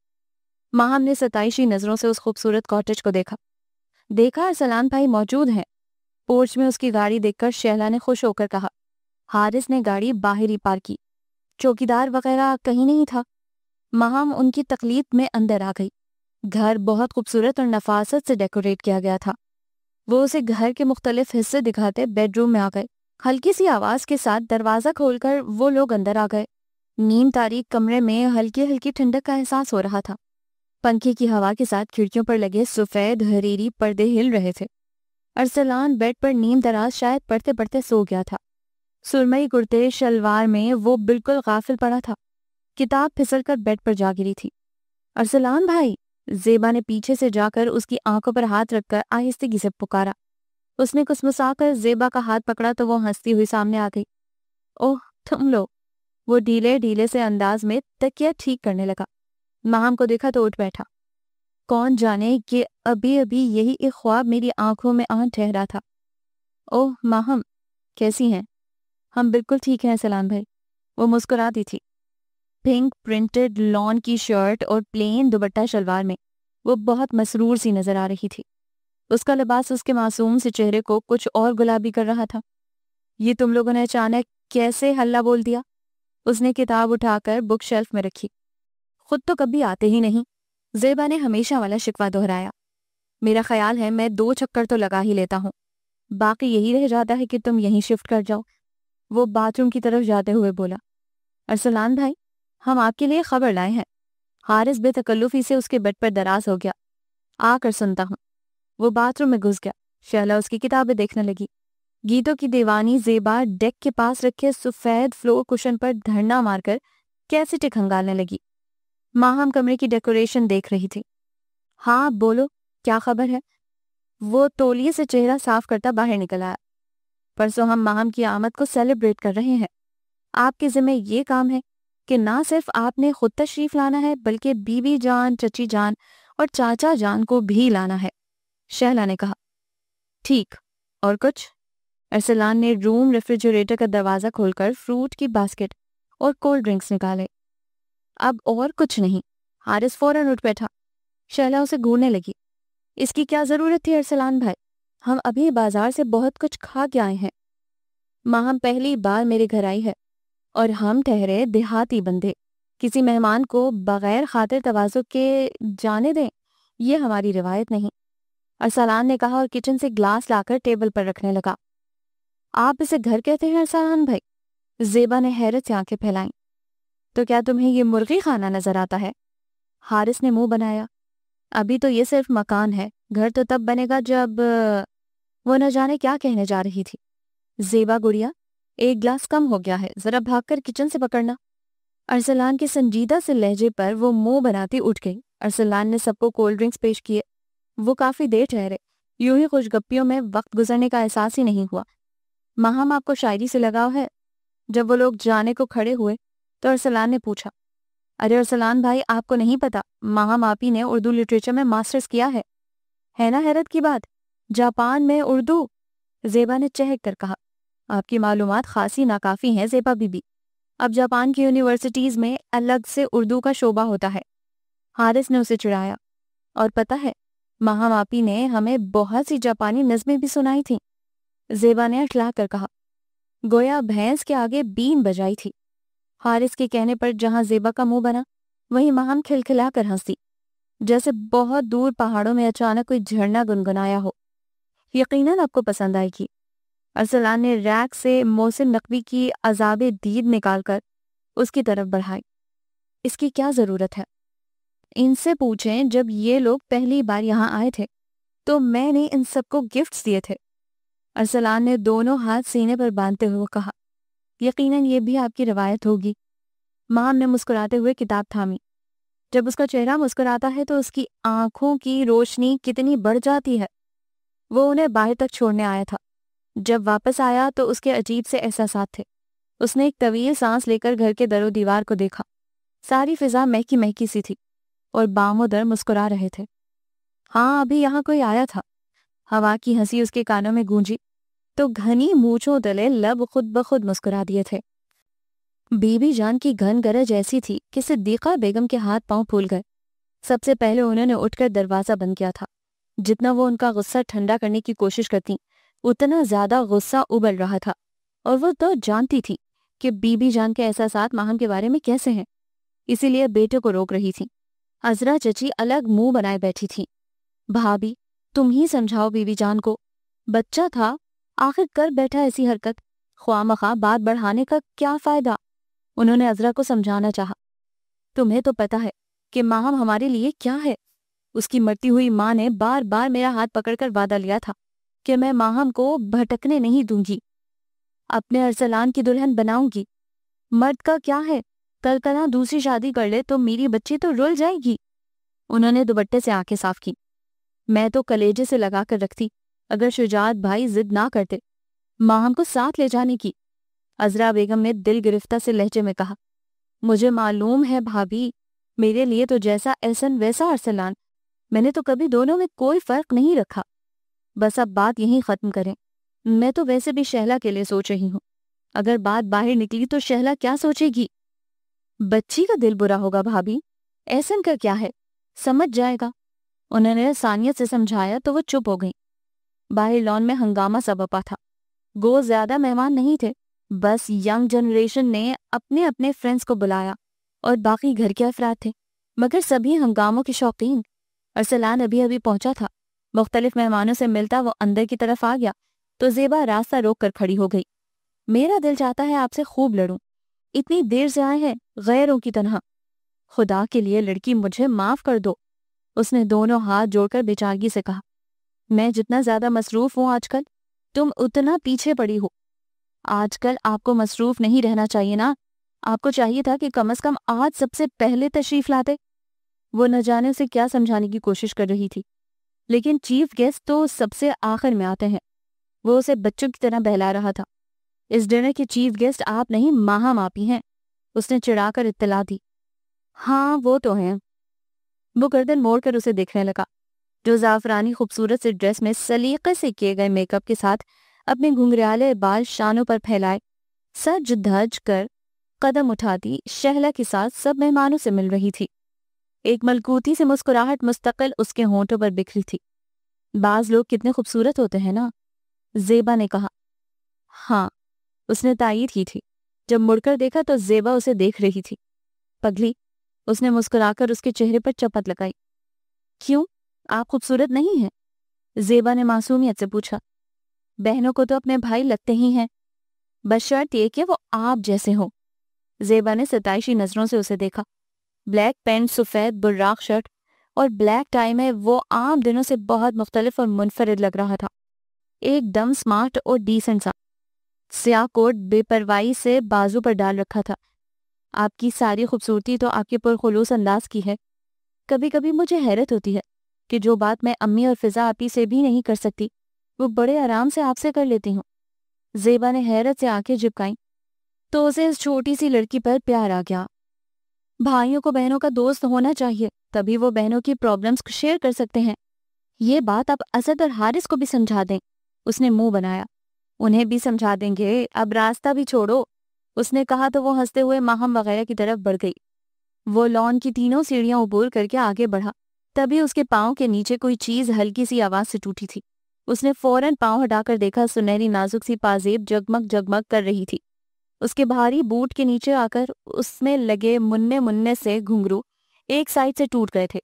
ماہم نے ستائشی نظروں سے اس خوبصورت کاٹیج کو دیکھا ارسلان بھائی موجود ہیں۔ پورچ میں اس کی گاڑی دیکھ کر شہلا نے خوش ہو کر کہا۔ حارث نے گاڑی باہر ہی پارک کی، چوکیدار وغیرہ کہیں نہیں تھا۔ ماہم ان کی تقلید میں اندر آ گئی۔ گھر بہت خوبصورت اور نفاست سے ڈیکوریٹ کیا گیا تھا۔ وہ اسے گھر کے مختلف حصے دکھاتے بیڈ روم میں آ گئے۔ ہلکی سی آواز کے ساتھ دروازہ کھول کر وہ لوگ اندر آ گئے۔ نیم تاریک کمرے میں ہلکی ہلکی ٹھنڈک کا احساس ہو رہا تھا۔ پنکھے کی ہوا کے ساتھ کھڑکیوں پر لگے سفید حریری پردے ہل رہے تھے۔ ارسلان بیڈ پر نیم دراز شاید پڑھتے پڑھتے سو گیا تھا۔ سرمئی کرتے شلوار میں وہ بالکل غافل پڑا تھا۔ کتاب پھسل کر بیڈ پر جا گری تھی۔ ارسلان بھائی، زیبا نے پیچھے سے جا کر اس کی آنکھوں پر ہاتھ رکھ کر آہستگی سے پکارا۔ اس نے کسمسا کر زیبا کا ہاتھ پکڑا تو وہ ہنستی ہوئی سامنے آ گئی۔ اوہ تم لوگ، وہ ڈھیلے ڈھیلے سے انداز میں تکیہ ٹھیک کرنے لگا۔ ماہم کو دیکھا تو اٹھ بیٹھا۔ کون جانے کہ ابھی ابھی یہی ایک خواب میری آنکھوں میں آن ٹھہرا تھا۔ اوہ ماہم، کیسی ہیں؟ ہم بالکل ٹھیک ہیں ارسلان بھائی، وہ مسکراتی تھی۔ پنک پرنٹڈ لان کی شرٹ اور پلین دوپٹہ شلوار میں وہ بہت مسرور سی نظر آ رہی تھی۔ اس کا لباس اس کے معصوم سے چہرے کو کچھ اور گلابی کر رہا تھا۔ یہ تم لوگوں نے اچانک کیسے ہلہ بول دیا؟ اس نے کتاب اٹھا کر بک شیلف میں رکھی۔ خود تو کبھی آتے ہی نہیں، زیبا نے ہمیشہ والا شکوہ دہرایا۔ میرا خیال ہے میں 2 چکر تو لگا ہی لیتا ہوں، باقی یہی رہ جاتا ہے کہ تم یہیں شفٹ کر جاؤ۔ وہ باتھ روم کی طرف جاتے ہوئے بولا۔ ارسلان بھائی، ہم آپ کے لیے خبر لائے ہیں۔ حارث بے تکلفی سے اس کے بیڈ پر دراز ہو گیا۔ آ کر سنتا ہوں۔ وہ باتھ روم میں گھس گیا۔ شہلا اس کی کتابیں دیکھنے لگی۔ گیتوں کی دیوانی زیبا ڈیک کے پاس رکھے سفید فلور کشن پر دھرنا مار کر کیسٹیں کھنگالنے لگی۔ ماہم کمرے کی ڈیکوریشن دیکھ رہی تھی۔ ہاں بولو، کیا خبر ہے؟ وہ تولیے سے چہرہ صاف کرتا باہر نکل آیا۔ پرسوں ہم ماہم کی آمد کو سیلیبریٹ کر رہے ہیں۔ آپ کے ذمہ یہ کام ہے کہ نہ صرف آپ نے خود تشریف لانا ہے بلکہ بی بی جان، چچی جان اور چاچا جان کو بھی لانا ہے، شہلا نے کہا۔ ٹھیک، اور کچھ؟ ارسلان نے روم ریفریجریٹر کا دروازہ کھول کر فروٹ کی باسکٹ اور کولڈ ڈرنکس نکالے۔ اب اور کچھ نہیں۔ حارث فوراً اٹھ بیٹھا۔ شہلا اسے گھورنے لگی۔ اس کی کیا ضرورت تھی ارسلان بھائی؟ ہم ابھی بازار سے بہت کچھ کھا کے آئے ہیں۔ ماہم پہلی بار میرے گھر آئی ہے اور ہم ٹھہرے دیہاتی بندے، کسی مہمان کو بغیر خاطر تواضع کے جانے دیں، یہ ہماری روایت نہیں، ارسلان نے کہا اور کچن سے گلاس لا کر ٹیبل پر رکھنے لگا۔ آپ اسے گھر کہتے ہیں ارسلان بھائی؟ زیبا نے حیرت سے آنکھیں پھیلائیں۔ تو کیا تمہیں یہ مرغی خانہ نظر آتا ہے؟ حارث نے منہ بنایا۔ ابھی تو یہ صرف مکان ہے، گھر تو تب بنے گا جب… وہ نہ جانے کیا کہنے جا رہی تھی۔ زیبا گڑیا، ایک گلاس کم ہو گیا ہے، ذرا بھاگ کر کچن سے پکڑنا۔ ارسلان کے سنجیدہ سے لہجے پر وہ منہ بناتی اٹھ گئی۔ ارسلان نے سب کو کولڈ ڈرنکس پیش کیے۔ وہ کافی دیر ٹھہرے، یوں ہی خوش گپیوں میں وقت گزرنے کا احساس ہی نہیں ہوا۔ ماہم، آپ کو شاعری سے لگاؤ ہے؟ جب وہ لوگ جانے کو کھڑے ہوئے تو ارسلان نے پوچھا۔ ارے ارسلان بھائی، آپ کو نہیں پتا، ماہم آپی نے اردو لٹریچر میں ماسٹرز کیا ہے نا حیرت کی بات؟ جاپان میں اردو؟ زیبا نے چہک کر کہا۔ آپ کی معلومات خاصی ناکافی ہیں زیبا بی بی۔ اب جاپان کی یونیورسٹیز میں الگ سے اردو کا شعبہ ہوتا ہے۔ حارث نے اسے چڑھایا۔ اور پتہ ہے، ماہم آپی نے ہمیں بہت سی جاپانی نظمیں بھی سنائی تھیں۔ زیبا نے اٹھلا کر کہا، گویا بھینس کے آگے بین بجائی تھی۔ حارث کے کہنے پر جہاں زیبا کا منہ بنا وہیں ماہم کھلکھلا کر ہنسی، جیسے بہت دور پہاڑوں میں اچانک کوئی جھرنا گنگنایا ہو۔ یقیناً آپ کو پسند آئے گی۔ ارسلان نے ریک سے محسن نقوی کی عذاب دید نکال کر اس کی طرف بڑھائی۔ اس کی کیا ضرورت ہے؟ ان سے پوچھیں، جب یہ لوگ پہلی بار یہاں آئے تھے تو میں نے ان سب کو گفٹس دیے تھے۔ ارسلان نے دونوں ہاتھ سینے پر باندھتے ہوئے کہا، یقیناً یہ بھی آپ کی روایت ہوگی۔ ماہم نے مسکراتے ہوئے کتاب تھامی۔ جب اس کا چہرہ مسکراتا ہے تو اس کی آنکھوں کی روشنی کتنی بڑھ جاتی ہے۔ وہ انہیں باہر تک چھوڑنے آیا تھا۔ جب واپس آیا تو اس کے عجیب سے احساسات تھے۔ اس نے ایک طویل سانس لے کر گھر کے در و دیوار کو دیکھا۔ ساری فضا مہکی مہکی سی تھی اور بام و در مسکرا رہے تھے۔ ہاں، ابھی یہاں کوئی آیا تھا۔ ہوا کی ہنسی اس کے کانوں میں گونجی تو گھنی مونچھوں تلے لب خود بخود مسکرا دیے تھے۔ بی بی جان کی گھن گرج ایسی تھی کہ صدیقہ بیگم کے ہاتھ پاؤں پھول گئے۔ سب سے پہلے انہوں نے اٹھ کر دروازہ بند کیا تھا۔ جتنا وہ ان کا غصہ ٹھنڈا کرنے کی کوشش کرتی، اتنا زیادہ غصہ ابل رہا تھا، اور وہ تو جانتی تھی کہ بی بی جان کے احساسات ماہم کے بارے میں کیسے ہیں، اسی لیے بیٹے کو روک رہی تھی۔ عذرا چچی الگ منہ بنائے بیٹھی تھی۔ بھابھی، تم ہی سمجھاؤ بی بی جان کو، بچہ تھا، آخر کر بیٹھا ایسی حرکت، خواہ مخواہ بات بڑھانے کا کیا فائدہ؟ انہوں نے عذرا کو سمجھانا چاہا۔ تمہیں تو پتا ہے کہ ماہم ہمارے لیے کیا ہے۔ اس کی مرتی ہوئی ماں نے بار بار میرا ہاتھ پکڑ کر وعدہ لیا تھا کہ میں ماہم کو بھٹکنے نہیں دوں گی، اپنے ارسلان کی دلہن بناؤں گی۔ مرد کا کیا ہے، کل کل دوسری شادی کر لے تو میری بچی تو رل جائے گی۔ انہوں نے دوپٹے سے آنکھیں صاف کی۔ میں تو کلیجے سے لگا کر رکھتی اگر شجاعت بھائی ضد نہ کرتے ماہم کو ساتھ لے جانے کی۔ عذرا بیگم نے دل گرفتہ سے لہجے میں کہا، مجھے معلوم ہے بھابھی، میرے لیے تو جیسا احسن ویسا ارسلان، میں نے تو کبھی دونوں میں کوئی فرق نہیں رکھا۔ بس اب بات یہیں ختم کریں۔ میں تو ویسے بھی شہلا کے لیے سوچ رہی ہوں، اگر بات باہر نکلی تو شہلا کیا سوچے گی؟ بچی کا دل برا ہوگا بھابھی، احسن کا کیا ہے، سمجھ جائے گا۔ انہوں نے ثانیت سے سمجھایا تو وہ چپ ہو گئیں۔ باہر لان میں ہنگامہ سا بپا تھا۔ گو زیادہ مہمان نہیں تھے، بس ینگ جنریشن نے اپنے اپنے فرینڈز کو بلایا اور باقی گھر کے افراد تھے، مگر سبھی ہنگاموں کے شوقین۔ ارسلان ابھی ابھی پہنچا تھا، مختلف مہمانوں سے ملتا وہ اندر کی طرف آ گیا تو زیبا راستہ روک کر کھڑی ہو گئی۔ میرا دل چاہتا ہے آپ سے خوب لڑوں، اتنی دیر سے آئے ہیں غیروں کی طرح، خدا کے لیے لڑکی مجھے معاف کر دو۔ اس نے دونوں ہاتھ جوڑ کر بیچارگی سے کہا، میں جتنا زیادہ مصروف ہوں آج کل، تم اتنا پیچھے پڑی ہو۔ آج کل آپ کو مصروف نہیں رہنا چاہیے نا، آپ کو چاہیے تھا کہ کم از کم آج سب سے پہلے تشریف لاتے۔ وہ نہ جانے اسے کیا سمجھانے کی کوشش کر رہی تھی، لیکن چیف گیسٹ تو سب سے آخر میں آتے ہیں۔ وہ اسے بچوں کی طرح بہلا رہا تھا۔ اس ڈنر کے چیف گیسٹ آپ نہیں، ماہم آپی ہیں، اس نے چڑھا کر اطلاع دی۔ ہاں وہ تو ہیں۔ وہ گردن موڑ کر اسے دیکھنے لگا، جو زعفرانی خوبصورت سے ڈریس میں سلیقے سے کیے گئے میک اپ کے ساتھ اپنے گھنگریالے بال شانوں پر پھیلائے سج دھج کر قدم اٹھاتی شہلا کے ساتھ سب مہمانوں سے مل رہی تھی۔ ایک ملکوتی سے مسکراہٹ مستقل اس کے ہونٹوں پر بکھری تھی۔ بعض لوگ کتنے خوبصورت ہوتے ہیں نا، زیبا نے کہا۔ ہاں، اس نے تائید کی تھی۔ جب مڑ کر دیکھا تو زیبا اسے دیکھ رہی تھی۔ پگلی، اس نے مسکرا کر اس کے چہرے پر چپت لگائی۔ کیوں، آپ خوبصورت نہیں ہیں؟ زیبا نے معصومیت سے پوچھا۔ بہنوں کو تو اپنے بھائی لگتے ہی ہیں، بشرط یہ کہ وہ آپ جیسے ہوں۔ زیبا نے ستائشی نظروں سے اسے دیکھا۔ بلیک پینٹ، سفید براق شرٹ اور بلیک ٹائی میں وہ عام دنوں سے بہت مختلف اور منفرد لگ رہا تھا، ایک دم سمارٹ اور ڈیسنٹ سا۔ سیاہ کوٹ بے پرواہی سے بازو پر ڈال رکھا تھا۔ آپ کی ساری خوبصورتی تو آپ کے پرخلوص انداز کی ہے۔ کبھی کبھی مجھے حیرت ہوتی ہے کہ جو بات میں امی اور فضا آپی سے بھی نہیں کر سکتی، وہ بڑے آرام سے آپ سے کر لیتی ہوں۔ زیبا نے حیرت سے آنکھیں جھپکائیں تو اسے اس چھوٹی سی لڑکی پر پیار آ گیا۔ بھائیوں کو بہنوں کا دوست ہونا چاہیے، تبھی وہ بہنوں کی پرابلمز کو شیئر کر سکتے ہیں۔ یہ بات آپ اسد اور حارث کو بھی سمجھا دیں۔ اس نے منہ بنایا۔ انہیں بھی سمجھا دیں گے، اب راستہ بھی چھوڑو، اس نے کہا تو وہ ہنستے ہوئے ماہم وغیرہ کی طرف بڑھ گئی۔ وہ لان کی تینوں سیڑھیاں عبور کر کے آگے بڑھا، تبھی اس کے پاؤں کے نیچے کوئی چیز ہلکی سی آواز سے ٹوٹی تھی۔ اس نے فوراً پاؤں ہٹا کر دیکھا، سنہری نازک سی پازیب جگمگ جگمگ کر رہی تھی۔ اس کے بھاری بوٹ کے نیچے آ کر اس میں لگے مننے مننے سے گھنگرو ایک سائڈ سے ٹوٹ گئے تھے۔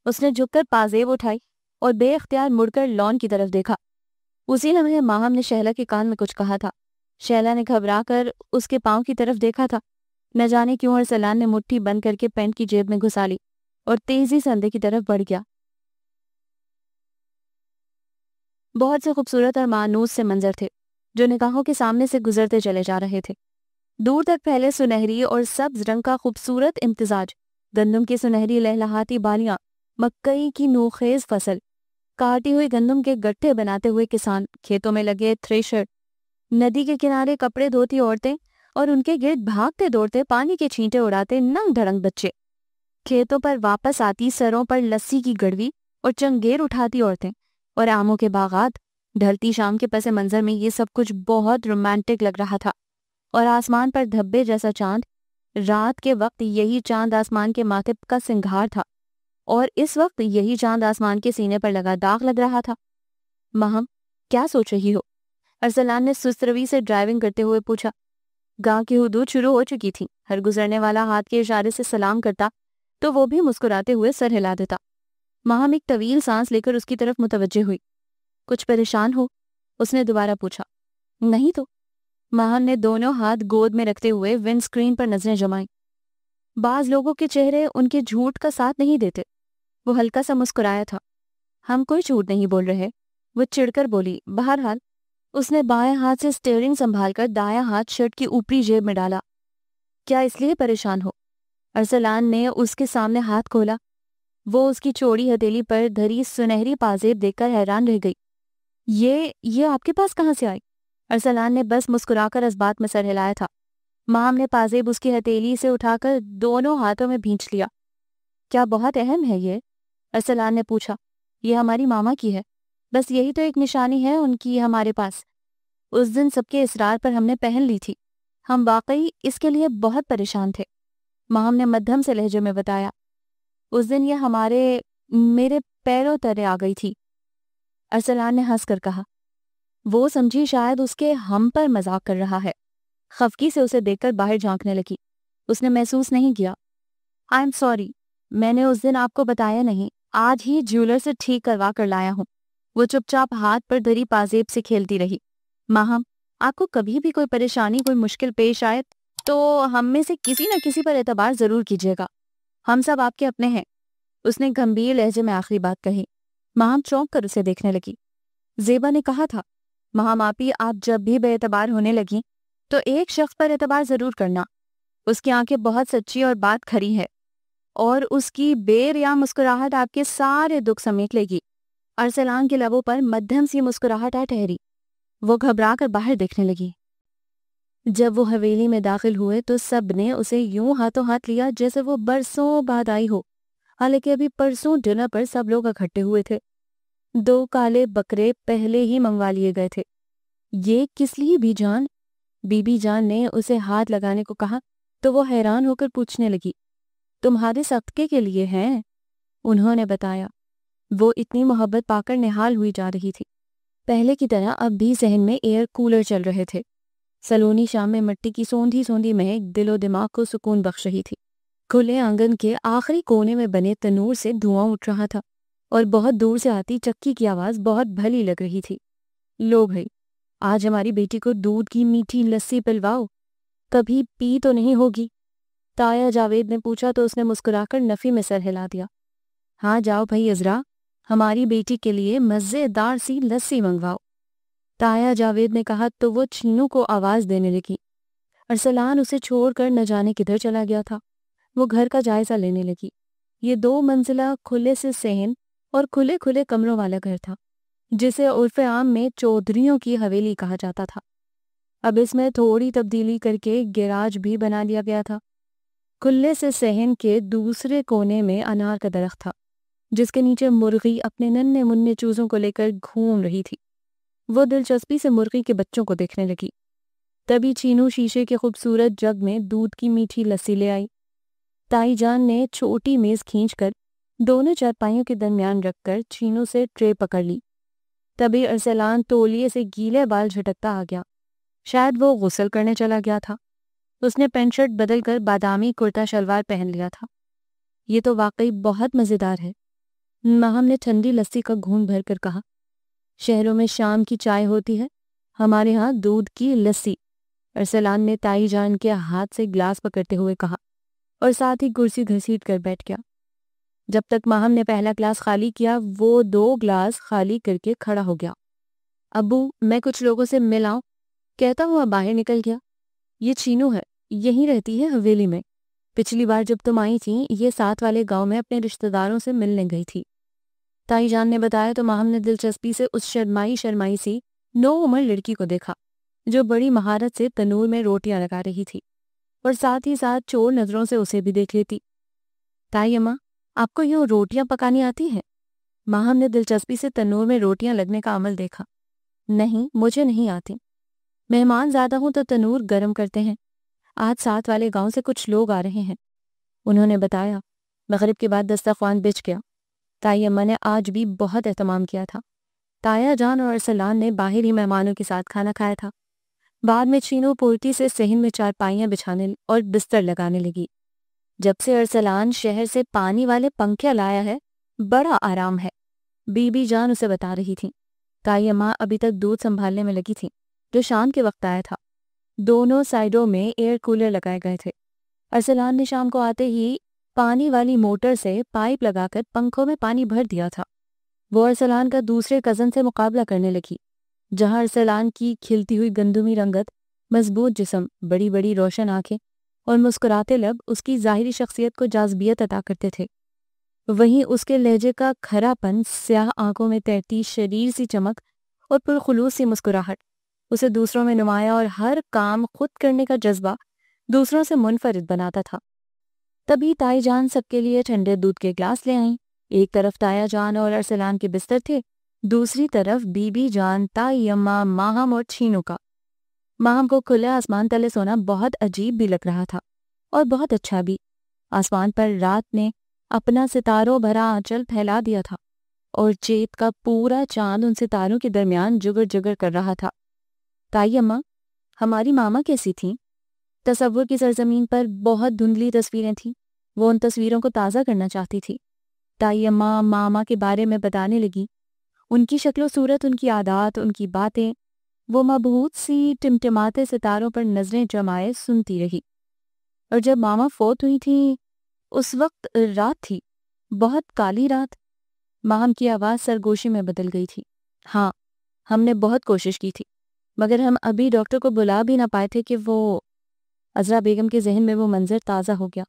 اس نے جھک کر پازیب اٹھائی اور بے اختیار مڑ کر لان کی طرف دیکھا۔ اسی لمحے ماہم نے شہلا کے کان میں کچھ کہا تھا۔ شہلا نے گھبرا کر اس کے پاؤں کی طرف دیکھا تھا۔ نہ جانے کیوں ارسلان نے مٹھی بند کر کے پینٹ کی جیب میں گھسا لی اور تیزی سے اندر کی طرف بڑھ گیا۔ بہت سے خوبصورت اور مانوس سے منظر تھے جو نگاہوں کے سامنے سے گزرتے چلے جا رہے تھے۔ دور تک پھیلے سنہری اور سبز رنگ کا خوبصورت امتزاج، گندم کی سنہری لہلہاتی بالیاں، مکئی کی نوخیز فصل، کاٹی ہوئی گندم کے گٹھے بناتے ہوئے کسان، کھیتوں میں لگے تھریشر، ندی کے کنارے کپڑے دھوتی عورتیں اور ان کے گرد بھاگتے دوڑتے پانی کے چھینٹے اڑاتے ننگ دھڑنگ بچے، کھیتوں پر واپس آتی سروں پر لسی کی گڑوی اور چنگیر اٹھاتی عورتیں، اور آموں کے باغات۔ ڈھلتی شام کے پس منظر میں یہ سب کچھ بہت رومانٹک لگ رہا تھا، اور آسمان پر دھبے جیسا چاند۔ رات کے وقت یہی چاند آسمان کے ماتھے کا سنگھار تھا، اور اس وقت یہی چاند آسمان کے سینے پر لگا داغ لگ رہا تھا۔ ماہم، کیا سوچ رہی ہو؟ ارسلان نے سست روی سے ڈرائیونگ کرتے ہوئے پوچھا۔ گاؤں کی حدود شروع ہو چکی تھی، ہر گزرنے والا ہاتھ کے اشارے سے سلام کرتا تو وہ بھی مسکراتے ہوئے سر ہلا دیتا۔ ماہم ایک طویل سانس لے کر اس کی طرف متوجہ ہوئی۔ کچھ پریشان ہو؟ اس نے دوبارہ پوچھا۔ نہیں تو۔ ماہم نے دونوں ہاتھ گود میں رکھتے ہوئے ونڈ سکرین پر نظریں جمائیں۔ بعض لوگوں کے چہرے ان کے جھوٹ کا ساتھ نہیں دیتے۔ وہ ہلکا سا مسکرایا تھا۔ ہم کوئی جھوٹ نہیں بول رہے، وہ چڑھ کر بولی۔ بہرحال اس نے بائیں ہاتھ سے اسٹیئرنگ سنبھال کر دایاں ہاتھ شرٹ کی اوپری جیب میں ڈالا۔ کیا اس لیے پریشان ہو؟ ارسلان نے اس کے سامنے ہاتھ کھولا۔ وہ اس کی چوڑی ہتھیلی پر دھری سنہری پازیب دیکھ کر حیران رہ گئی۔ یہ آپ کے پاس کہاں سے آئی؟ ارسلان نے بس مسکرا کر اس بات میں سر ہلایا تھا۔ مام نے پازیب اس کی ہتھیلی سے اٹھا کر دونوں ہاتھوں میں بھینچ لیا۔ کیا بہت اہم ہے یہ؟ ارسلان نے پوچھا۔ یہ ہماری ماما کی ہے، بس یہی تو ایک نشانی ہے ان کی ہمارے پاس۔ اس دن سب کے اصرار پر ہم نے پہن لی تھی، ہم واقعی اس کے لیے بہت پریشان تھے، مام نے مدھم سے لہجے میں بتایا۔ اس دن یہ میرے پیروں تلے آ گئی تھی، ارسلان نے ہنس کر کہا۔ وہ سمجھی شاید اس کے ہم پر مذاق کر رہا ہے، خفگی سے اسے دیکھ کر باہر جھانکنے لگی۔ اس نے محسوس نہیں کیا۔ آئی ایم سوری، میں نے اس دن آپ کو بتایا نہیں، آج ہی جیولر سے ٹھیک کروا کر لایا ہوں۔ وہ چپ چاپ ہاتھ پر دھری پازیب سے کھیلتی رہی۔ ماہم، آپ کو کبھی بھی کوئی پریشانی، کوئی مشکل پیش آئے تو ہم میں سے کسی نہ کسی پر اعتبار ضرور کیجیے گا، ہم سب آپ کے اپنے ہیں۔ اس نے گمبھیر لہجے میں آخری بات کہی۔ ماہم چونک کر اسے دیکھنے لگی۔ زیبا نے کہا تھا، ماہم آپی، آپ جب بھی بے اعتبار ہونے لگیں تو ایک شخص پر اعتبار ضرور کرنا، اس کی آنکھیں بہت سچی اور بات کھری ہے، اور اس کی بے ریا مسکراہٹ آپ کے سارے دکھ سمیٹ لے گی۔ ارسلان کے لبوں پر مدھم سی مسکراہٹ آ ٹھہری۔ وہ گھبرا کر باہر دیکھنے لگی۔ جب وہ حویلی میں داخل ہوئے تو سب نے اسے یوں ہاتھوں ہاتھ لیا جیسے وہ برسوں بعد آئی ہو، حالانکہ ابھی پرسوں ڈنر پر سب لوگ اکٹھے ہوئے تھے۔ 2 کالے بکرے پہلے ہی منگوا لیے گئے تھے۔ یہ کس لیے بی بی جان نے اسے ہاتھ لگانے کو کہا تو وہ حیران ہو کر پوچھنے لگی، تمہارے صدقے کے لیے ہیں؟ انہوں نے بتایا۔ وہ اتنی محبت پا کر نہال ہوئی جا رہی تھی۔ پہلے کی طرح اب بھی ذہن میں ایئر کولر چل رہے تھے۔ سلونی شام میں مٹی کی سوندھی سوندھی مہک دل و دماغ کو سکون بخش رہی تھی۔ کھلے آنگن کے آخری کونے میں بنے تنور سے دھواں اٹھ رہا تھا اور بہت دور سے آتی چکی کی آواز بہت بھلی لگ رہی تھی۔ لو بھئی، آج ہماری بیٹی کو دودھ کی میٹھی لسی پلواؤ، کبھی پی تو نہیں ہوگی؟ تایا جاوید نے پوچھا تو اس نے مسکرا کر نفی میں سر ہلا دیا۔ ہاں جاؤ بھئی عذرا، ہماری بیٹی کے لیے مزیدار سی لسی منگواؤ، تایا جاوید نے کہا تو وہ چینو کو آواز دینے لگی۔ ارسلان اسے چھوڑ کر نہ جانے کدھر چلا گیا تھا۔ وہ گھر کا جائزہ لینے لگی۔ یہ 2 منزلہ کھلے سے صحن اور کھلے کھلے کمروں والا گھر تھا، جسے عرف عام میں چودھریوں کی حویلی کہا جاتا تھا۔ اب اس میں تھوڑی تبدیلی کر کے گیراج بھی بنا لیا گیا تھا۔ کھلے سے صحن کے دوسرے کونے میں انار کا درخت تھا، جس کے نیچے مرغی اپنے ننھے منھے چوزوں کو لے کر گھوم رہی تھی۔ وہ دلچسپی سے مرغی کے بچوں کو دیکھنے لگی۔ تبھی چینو شیشے کے خوبصورت جگ میں دودھ کی میٹھی لسی لے آئی۔ تائی جان نے چھوٹی میز کھینچ کر دونوں چارپائیوں کے درمیان رکھ کر چینو سے ٹرے پکڑ لی۔ تبھی ارسلان تولیے سے گیلے بال جھٹکتا آ گیا۔ شاید وہ غسل کرنے چلا گیا تھا۔ اس نے پینٹ شرٹ بدل کر بادامی کرتا شلوار پہن لیا تھا۔ یہ تو واقعی بہت مزیدار ہے، ماہم نے ٹھنڈی لسی کا گھونٹ بھر کر کہا۔ شہروں میں شام کی چائے ہوتی ہے، ہمارے ہاں دودھ کی لسی، ارسلان نے تائی جان کے ہاتھ سے گلاس پکڑتے ہوئے کہا اور ساتھ ہی کرسی گھسیٹ کر بیٹھ گیا۔ جب تک ماہم نے پہلا گلاس خالی کیا وہ 2 گلاس خالی کر کے کھڑا ہو گیا۔ ابو، میں کچھ لوگوں سے مل آؤں، کہتا ہوا باہر نکل گیا۔ یہ چینو ہے، یہیں رہتی ہے حویلی میں۔ پچھلی بار جب تم آئی تھیں یہ ساتھ والے گاؤں میں اپنے رشتہ داروں سے ملنے گئی تھی، تائی جان نے بتایا تو ماہم نے دلچسپی سے اس شرمائی سی 9 عمر لڑکی کو دیکھا جو بڑی مہارت سے تنور میں روٹیاں لگا رہی تھی اور ساتھ ہی ساتھ چور نظروں سے اسے بھی دیکھ لیتی۔ تائی اماں، آپ کو یوں روٹیاں پکانی آتی ہیں؟ ماہم نے دلچسپی سے تنور میں روٹیاں لگنے کا عمل دیکھا۔ نہیں، مجھے نہیں آتی۔ مہمان زیادہ ہوں تو تنور گرم کرتے ہیں، آج ساتھ والے گاؤں سے کچھ لوگ آ رہے ہیں، انہوں نے بتایا۔ مغرب کے بعد دسترخوان بچھ گیا۔ تائی اماں نے آج بھی بہت اہتمام کیا تھا۔ تایا جان اور ارسلان نے باہر ہی مہمانوں کے ساتھ کھانا کھایا تھا۔ بعد میں چینو پورتی سے صحن میں چارپائیاں بچھانے اور بستر لگانے لگی۔ جب سے ارسلان شہر سے پانی والے پنکھے لایا ہے بڑا آرام ہے، بی بی جان اسے بتا رہی تھی۔ تائی اماں ابھی تک دودھ سنبھالنے میں لگی تھی جو شام کے وقت آیا تھا۔ دونوں سائڈوں میں ایئر کولر لگائے گئے تھے۔ ارسلان نے شام کو آتے ہی پانی والی موٹر سے پائپ لگا کر پنکھوں میں پانی بھر دیا تھا۔ وہ ارسلان کا دوسرے کزن سے مقابلہ کرنے لگی۔ جہاں ارسلان کی کھلتی ہوئی گندمی رنگت، مضبوط جسم، بڑی بڑی روشن آنکھیں اور مسکراتے لب اس کی ظاہری شخصیت کو جاذبیت عطا کرتے تھے، وہیں اس کے لہجے کا کھرا پن، سیاہ آنکھوں میں تیرتی شریر سی چمک اور پرخلوص سی مسکراہٹ اسے دوسروں میں نمایاں اور ہر کام خود کرنے کا جذبہ دوسروں سے منفرد بناتا تھا۔ تبھی تائی جان سب کے لیے ٹھنڈے دودھ کے گلاس لے آئیں۔ ایک طرف تایا جان اور ارسلان کے بستر تھے، دوسری طرف بی بی جان، تائی اماں، ماہم اور چینو کا۔ ماہم کو کھلے آسمان تلے سونا بہت عجیب بھی لگ رہا تھا اور بہت اچھا بھی۔ آسمان پر رات نے اپنا ستاروں بھرا آنچل پھیلا دیا تھا اور چیت کا پورا چاند ان ستاروں کے درمیان جگر جگر کر رہا تھا۔ تائی اماں، ہماری ماما کیسی تھیں؟ تصور کی سرزمین پر بہت دھندلی تصویریں تھیں، وہ ان تصویروں کو تازہ کرنا چاہتی تھی۔ تائی اماں ماما کے بارے میں بتانے لگی، ان کی شکل و صورت، ان کی عادات، ان کی باتیں۔ وہ مبہوت سی ٹمٹماتے ستاروں پر نظریں جمائے سنتی رہی۔ اور جب ماما فوت ہوئی تھیں اس وقت رات تھی، بہت کالی رات۔ ماہم کی آواز سرگوشی میں بدل گئی تھی۔ ہاں، ہم نے بہت کوشش کی تھی مگر ہم ابھی ڈاکٹر کو بلا بھی نہ پائے تھے کہ وہ… عذرا بیگم کے ذہن میں وہ منظر تازہ ہو گیا۔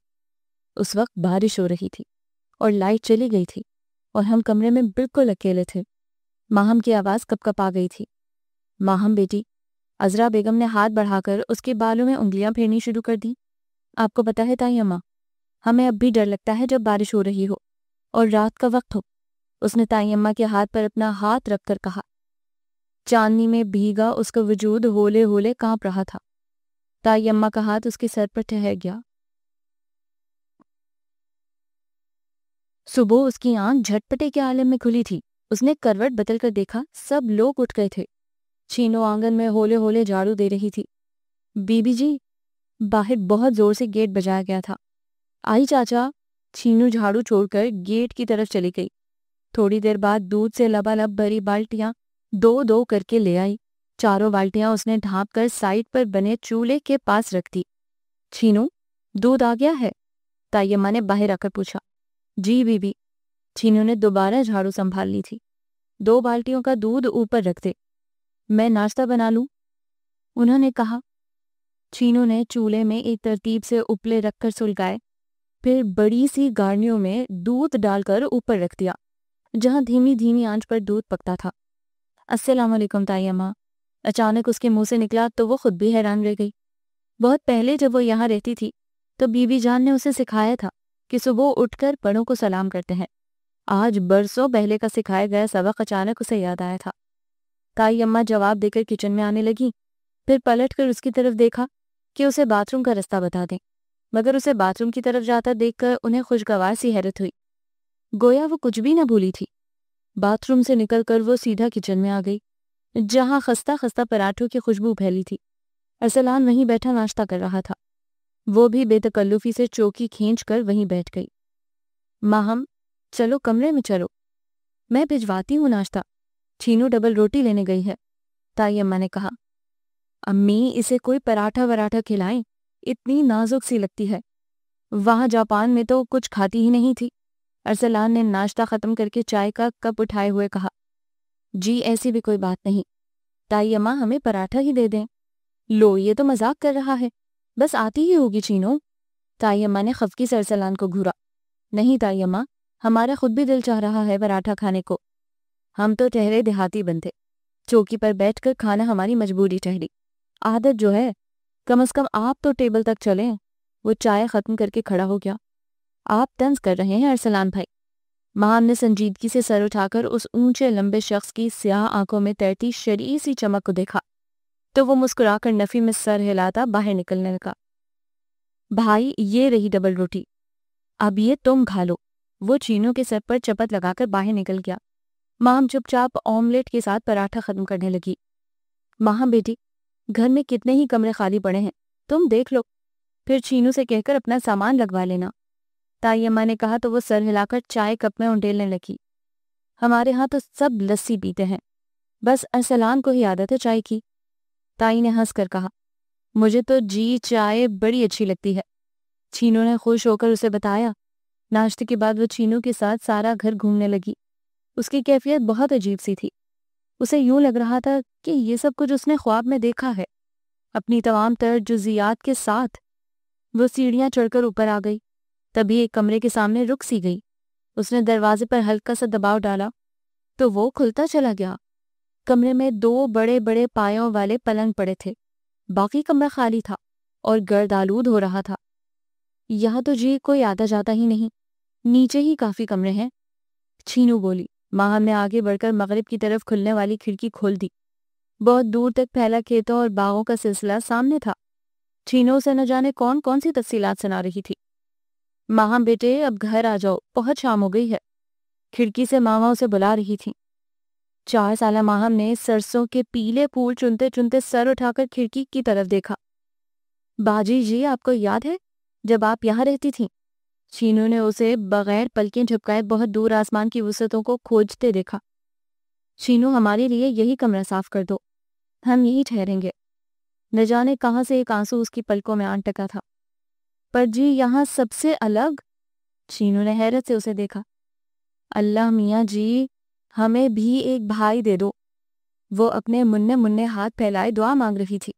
اس وقت بارش ہو رہی تھی اور لائٹ چلی گئی تھی اور ہم کمرے میں بالکل اکیلے تھے۔ ماہم کی آواز کپ کپ آ گئی تھی۔ ماہم بیٹی، عذرا بیگم نے ہاتھ بڑھا کر اس کے بالوں میں انگلیاں پھیرنی شروع کر دی۔ آپ کو پتہ ہے تائی اماں، ہمیں اب بھی ڈر لگتا ہے جب بارش ہو رہی ہو اور رات کا وقت ہو۔ اس نے تائی اماں کے ہاتھ پر اپنا ہاتھ رکھ کر کہا۔ چاندنی میں بھیگا اس کا وجود ہولے ہولے کانپ رہا تھا۔ تائی اماں کا ہاتھ اس کے سر پر ٹھہر گیا۔ صبح اس کی آنکھ جھٹپٹے کے عالم میں کھلی تھی۔ اس نے کروٹ بدل کر دیکھا، سب لوگ اٹھ گئے تھے۔ چھینو آنگن میں ہولے ہولے جھاڑو دے رہی تھی۔ بی بی جی، باہر بہت زور سے گیٹ بجایا گیا تھا۔ آئی چاچا۔ چھینو جھاڑو چھوڑ کر گیٹ کی طرف چلی گئی۔ تھوڑی دیر بعد دودھ سے لبالب بھری بالٹیاں دو دو کر کے لے آئی۔ چاروں بالٹیاں اس نے ڈھانپ کر سائڈ پر بنے چولہے کے پاس رکھ دی۔ چھینو، دودھ آ گیا ہے؟ تائی اماں نے باہر آ کر پوچھا۔ G B be. چھینو نے دوبارہ جھاڑو سنبھال لی تھی۔ 2 بالٹیوں کا دودھ اوپر رکھ دے، میں ناشتہ بنا لوں، انہوں نے کہا۔ چھینو نے چولہے میں ایک ترتیب سے اپلے رکھ کر سلگائے، پھر بڑی سی گارنیوں میں دودھ ڈال کر اوپر رکھ دیا جہاں دھیمی دھیمی آنچ پر دودھ پکتا تھا۔ السلام علیکم تائی اماں۔ اچانک اس کے منہ سے نکلا تو وہ خود بھی حیران رہ گئی۔ بہت پہلے جب وہ یہاں رہتی تھی تو بی بی جان نے اسے سکھایا تھا کہ صبح اٹھ کر بڑوں کو سلام کرتے ہیں۔ آج برسوں پہلے کا سکھایا گیا سبق اچانک اسے یاد آیا تھا۔ تائی اماں جواب دے کر کچن میں آنے لگی، پھر پلٹ کر اس کی طرف دیکھا کہ اسے باتھ روم کا رستہ بتا دیں، مگر اسے باتھ روم کی طرف جاتا دیکھ کر انہیں خوشگوار سی حیرت ہوئی، گویا وہ کچھ بھی نہ بھولی تھی۔ باتھ روم سے نکل کر وہ سیدھا کچن میں آ گئی جہاں خستہ خستہ پراٹھوں کی خوشبو پھیلی تھی۔ ارسلان وہیں بیٹھا ناشتہ کر رہا تھا۔ وہ بھی بے تکلفی سے چوکی کھینچ کر وہیں بیٹھ گئی۔ ماہم، چلو کمرے میں چلو، میں بھجواتی ہوں ناشتہ، چھینو ڈبل روٹی لینے گئی ہے، تائی اماں نے کہا۔ امی، اسے کوئی پراٹھا وراٹھا کھلائیں، اتنی نازک سی لگتی ہے، وہاں جاپان میں تو کچھ کھاتی ہی نہیں تھی۔ ارسلان نے ناشتہ ختم کر کے چائے کا کپ اٹھائے ہوئے کہا۔ جی ایسی بھی کوئی بات نہیں، تائی اماں ہمیں پراٹھا ہی دے دیں۔ لو، یہ تو مذاق کر رہا ہے، بس آتی ہی ہوگی چھینو۔ تائی اماں نے خفگی سے ارسلان کو گھورا۔ نہیں تائی اماں، ہمارا خود بھی دل چاہ رہا ہے پراٹھا کھانے کو، ہم تو ٹھہرے دیہاتی بندے، چوکی پر بیٹھ کر کھانا ہماری مجبوری ٹھہری، عادت جو ہے، کم از کم آپ تو ٹیبل تک چلیں۔ وہ چائے ختم کر کے کھڑا ہو گیا۔ آپ طنز کر رہے ہیں ارسلان بھائی۔ ماہم نے سنجیدگی سے سر اٹھا کر اس اونچے لمبے شخص کی سیاہ آنکھوں میں تیرتی شرعی سی چمک کو دیکھا تو وہ مسکرا کر نفی میں سر ہلاتا باہر نکلنے لگا۔ بھائی، یہ رہی ڈبل روٹی، اب یہ تم کھا لو۔ وہ چینو کے سر پر چپت لگا کر باہر نکل گیا۔ ماہم چپ چاپ آملیٹ کے ساتھ پراٹھا ختم کرنے لگی۔ ماہم بیٹی، گھر میں کتنے ہی کمرے خالی پڑے ہیں، تم دیکھ لو، پھر چھینو سے کہہ کر اپنا سامان لگوا لینا، تائی اماں نے کہا تو وہ سر ہلا کر چائے کپ میں انڈیلنے لگی۔ ہمارے ہاں تو سب لسی پیتے ہیں، بس ارسلان کو ہی عادت ہے چائے کی، تائی نے ہنس کر کہا۔ مجھے تو جی چائے بڑی اچھی لگتی ہے، چھینو نے خوش ہو کر اسے بتایا۔ ناشتے کے بعد وہ چھینو کے ساتھ سارا گھر گھومنے لگی۔ اس کی کیفیت بہت عجیب سی تھی، اسے یوں لگ رہا تھا کہ یہ سب کچھ اس نے خواب میں دیکھا ہے۔ اپنی تمام تر جزیات کے ساتھ وہ سیڑھیاں چڑھ کر اوپر آ گئی، تبھی ایک کمرے کے سامنے رک سی گئی۔ اس نے دروازے پر ہلکا سا دباؤ ڈالا تو وہ کھلتا چلا گیا۔ کمرے میں 2 بڑے بڑے پایوں والے پلنگ پڑے تھے، باقی کمرہ خالی تھا اور گرد آلود ہو رہا تھا۔ یہاں تو جی کوئی آتا جاتا ہی نہیں، نیچے ہی کافی کمرے ہیں، چھینو بولی۔ ماہم نے آگے بڑھ کر مغرب کی طرف کھلنے والی کھڑکی کھول دی۔ بہت دور تک پھیلا کھیتوں اور باغوں کا سلسلہ سامنے تھا۔ چھینو سے نہ جانے کون کون سی تفصیلات سنا رہی تھی۔ ماہم بیٹے، اب گھر آ جاؤ، بہت شام ہو گئی ہے، کھڑکی سے ماما اسے بلا رہی تھی۔ 4 سالہ ماہم نے سرسوں کے پیلے پھول چنتے چنتے سر اٹھا کر کھڑکی کی طرف دیکھا۔ باجی جی، آپ کو یاد ہے جب آپ یہاں رہتی تھیں؟ چھینو نے اسے بغیر پلکیں جھپکائے بہت دور آسمان کی وسعتوں کو کھوجتے دیکھا۔ چھینو، ہمارے لیے یہی کمرہ صاف کر دو، ہم یہی ٹھہریں گے۔ نہ جانے کہاں سے ایک آنسو اس کی پلکوں میں آن ٹکا تھا۔ پر جی یہاں سب سے الگ؟ چھینو نے حیرت سے اسے دیکھا۔ اللہ میاں جی، ہمیں بھی ایک بھائی دے دو۔ وہ اپنے مننے مننے ہاتھ پھیلائے دعا مانگ رہی تھی۔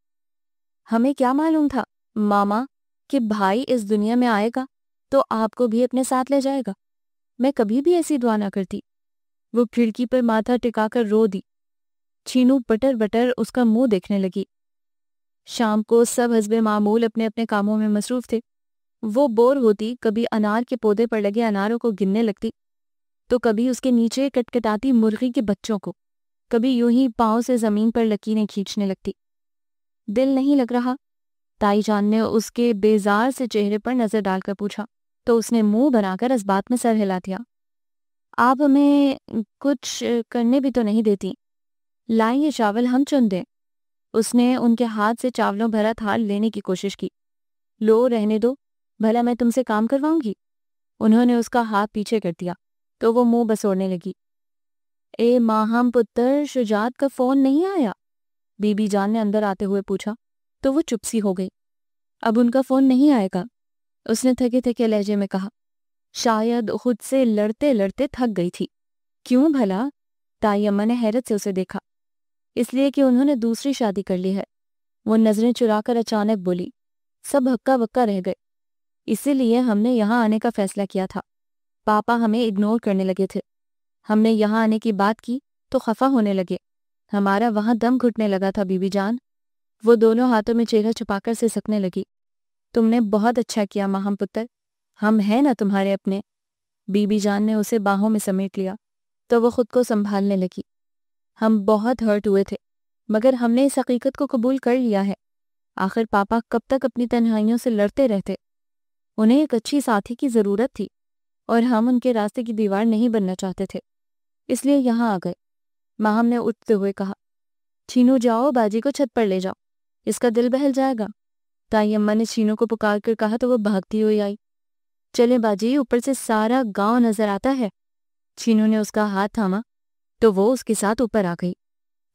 ہمیں کیا معلوم تھا ماما کہ بھائی اس دنیا میں آئے گا تو آپ کو بھی اپنے ساتھ لے جائے گا، میں کبھی بھی ایسی دعا نہ کرتی۔ وہ کھڑکی پر ماتھا ٹکا کر رو دی۔ چینو بٹر بٹر اس کا منہ دیکھنے لگی۔ شام کو سب حسب معمول اپنے اپنے کاموں میں مصروف تھے۔ وہ بور ہوتی، کبھی انار کے پودے پر لگے اناروں کو گننے لگتی، تو کبھی اس کے نیچے کٹکٹاتی مرغی کے بچوں کو، کبھی یوں ہی پاؤں سے زمین پر لکیریں کھینچنے لگتی۔ دل نہیں لگ رہا؟ تائی جان نے اس کے بیزار سے چہرے پر نظر ڈال کر پوچھا، تو اس نے منہ بنا کر اس بات میں سر ہلا دیا۔ آپ ہمیں کچھ کرنے بھی تو نہیں دیتی، لائیں یہ چاول ہم چن دیں۔ اس نے ان کے ہاتھ سے چاولوں بھرا تھال لینے کی کوشش کی۔ لو رہنے دو، بھلا میں تم سے کام کرواؤں گی؟ انہوں نے اس کا ہاتھ پیچھے کر دیا تو وہ منہ بسوڑنے لگی۔ اے ماہم پتر، شجاعت کا فون نہیں آیا؟ بی بی جان نے اندر آتے ہوئے پوچھا تو وہ چپ سی ہو گئی۔ اب ان کا فون نہیں آئے گا، اس نے تھکے تھکے لہجے میں کہا۔ شاید خود سے لڑتے لڑتے تھک گئی تھی۔ کیوں بھلا؟ تائی اماں نے حیرت سے اسے دیکھا۔ اس لیے کہ انہوں نے دوسری شادی کر لی ہے، وہ نظریں چرا کر اچانک بولی۔ سب ہکا بکا رہ گئے۔ اسی لیے ہم نے یہاں آنے کا فیصلہ کیا تھا۔ پاپا ہمیں اگنور کرنے لگے تھے۔ ہم نے یہاں آنے کی بات کی تو خفا ہونے لگے۔ ہمارا وہاں دم گھٹنے لگا تھا بی بی جان۔ وہ دونوں ہاتھوں میں چہرہ چھپا کر سسکنے لگی۔ تم نے بہت اچھا کیا ماہم پتر، ہم ہیں نا تمہارے اپنے۔ بی بی جان نے اسے باہوں میں سمیٹ لیا تو وہ خود کو سنبھالنے لگی۔ ہم بہت ہرٹ ہوئے تھے، مگر ہم نے اس حقیقت کو قبول کر لیا ہے۔ آخر پاپا کب تک اپنی تنہائیوں سے لڑتے رہتے؟ انہیں ایک اچھی ساتھی کی ضرورت تھی اور ہم ان کے راستے کی دیوار نہیں بننا چاہتے تھے، اس لیے یہاں آ گئے۔ ماہم نے اٹھتے ہوئے کہا، چینو جاؤ باجی کو چھت پر لے جاؤ، اس کا دل بہل جائے گا۔ تائی اماں نے چینو کو پکار کر کہا تو وہ بھاگتی ہوئی آئی۔ چلے باجی، اوپر سے سارا گاؤں نظر آتا ہے۔ چینو نے اس کا ہاتھ تھاما تو وہ اس کے ساتھ اوپر آ گئی۔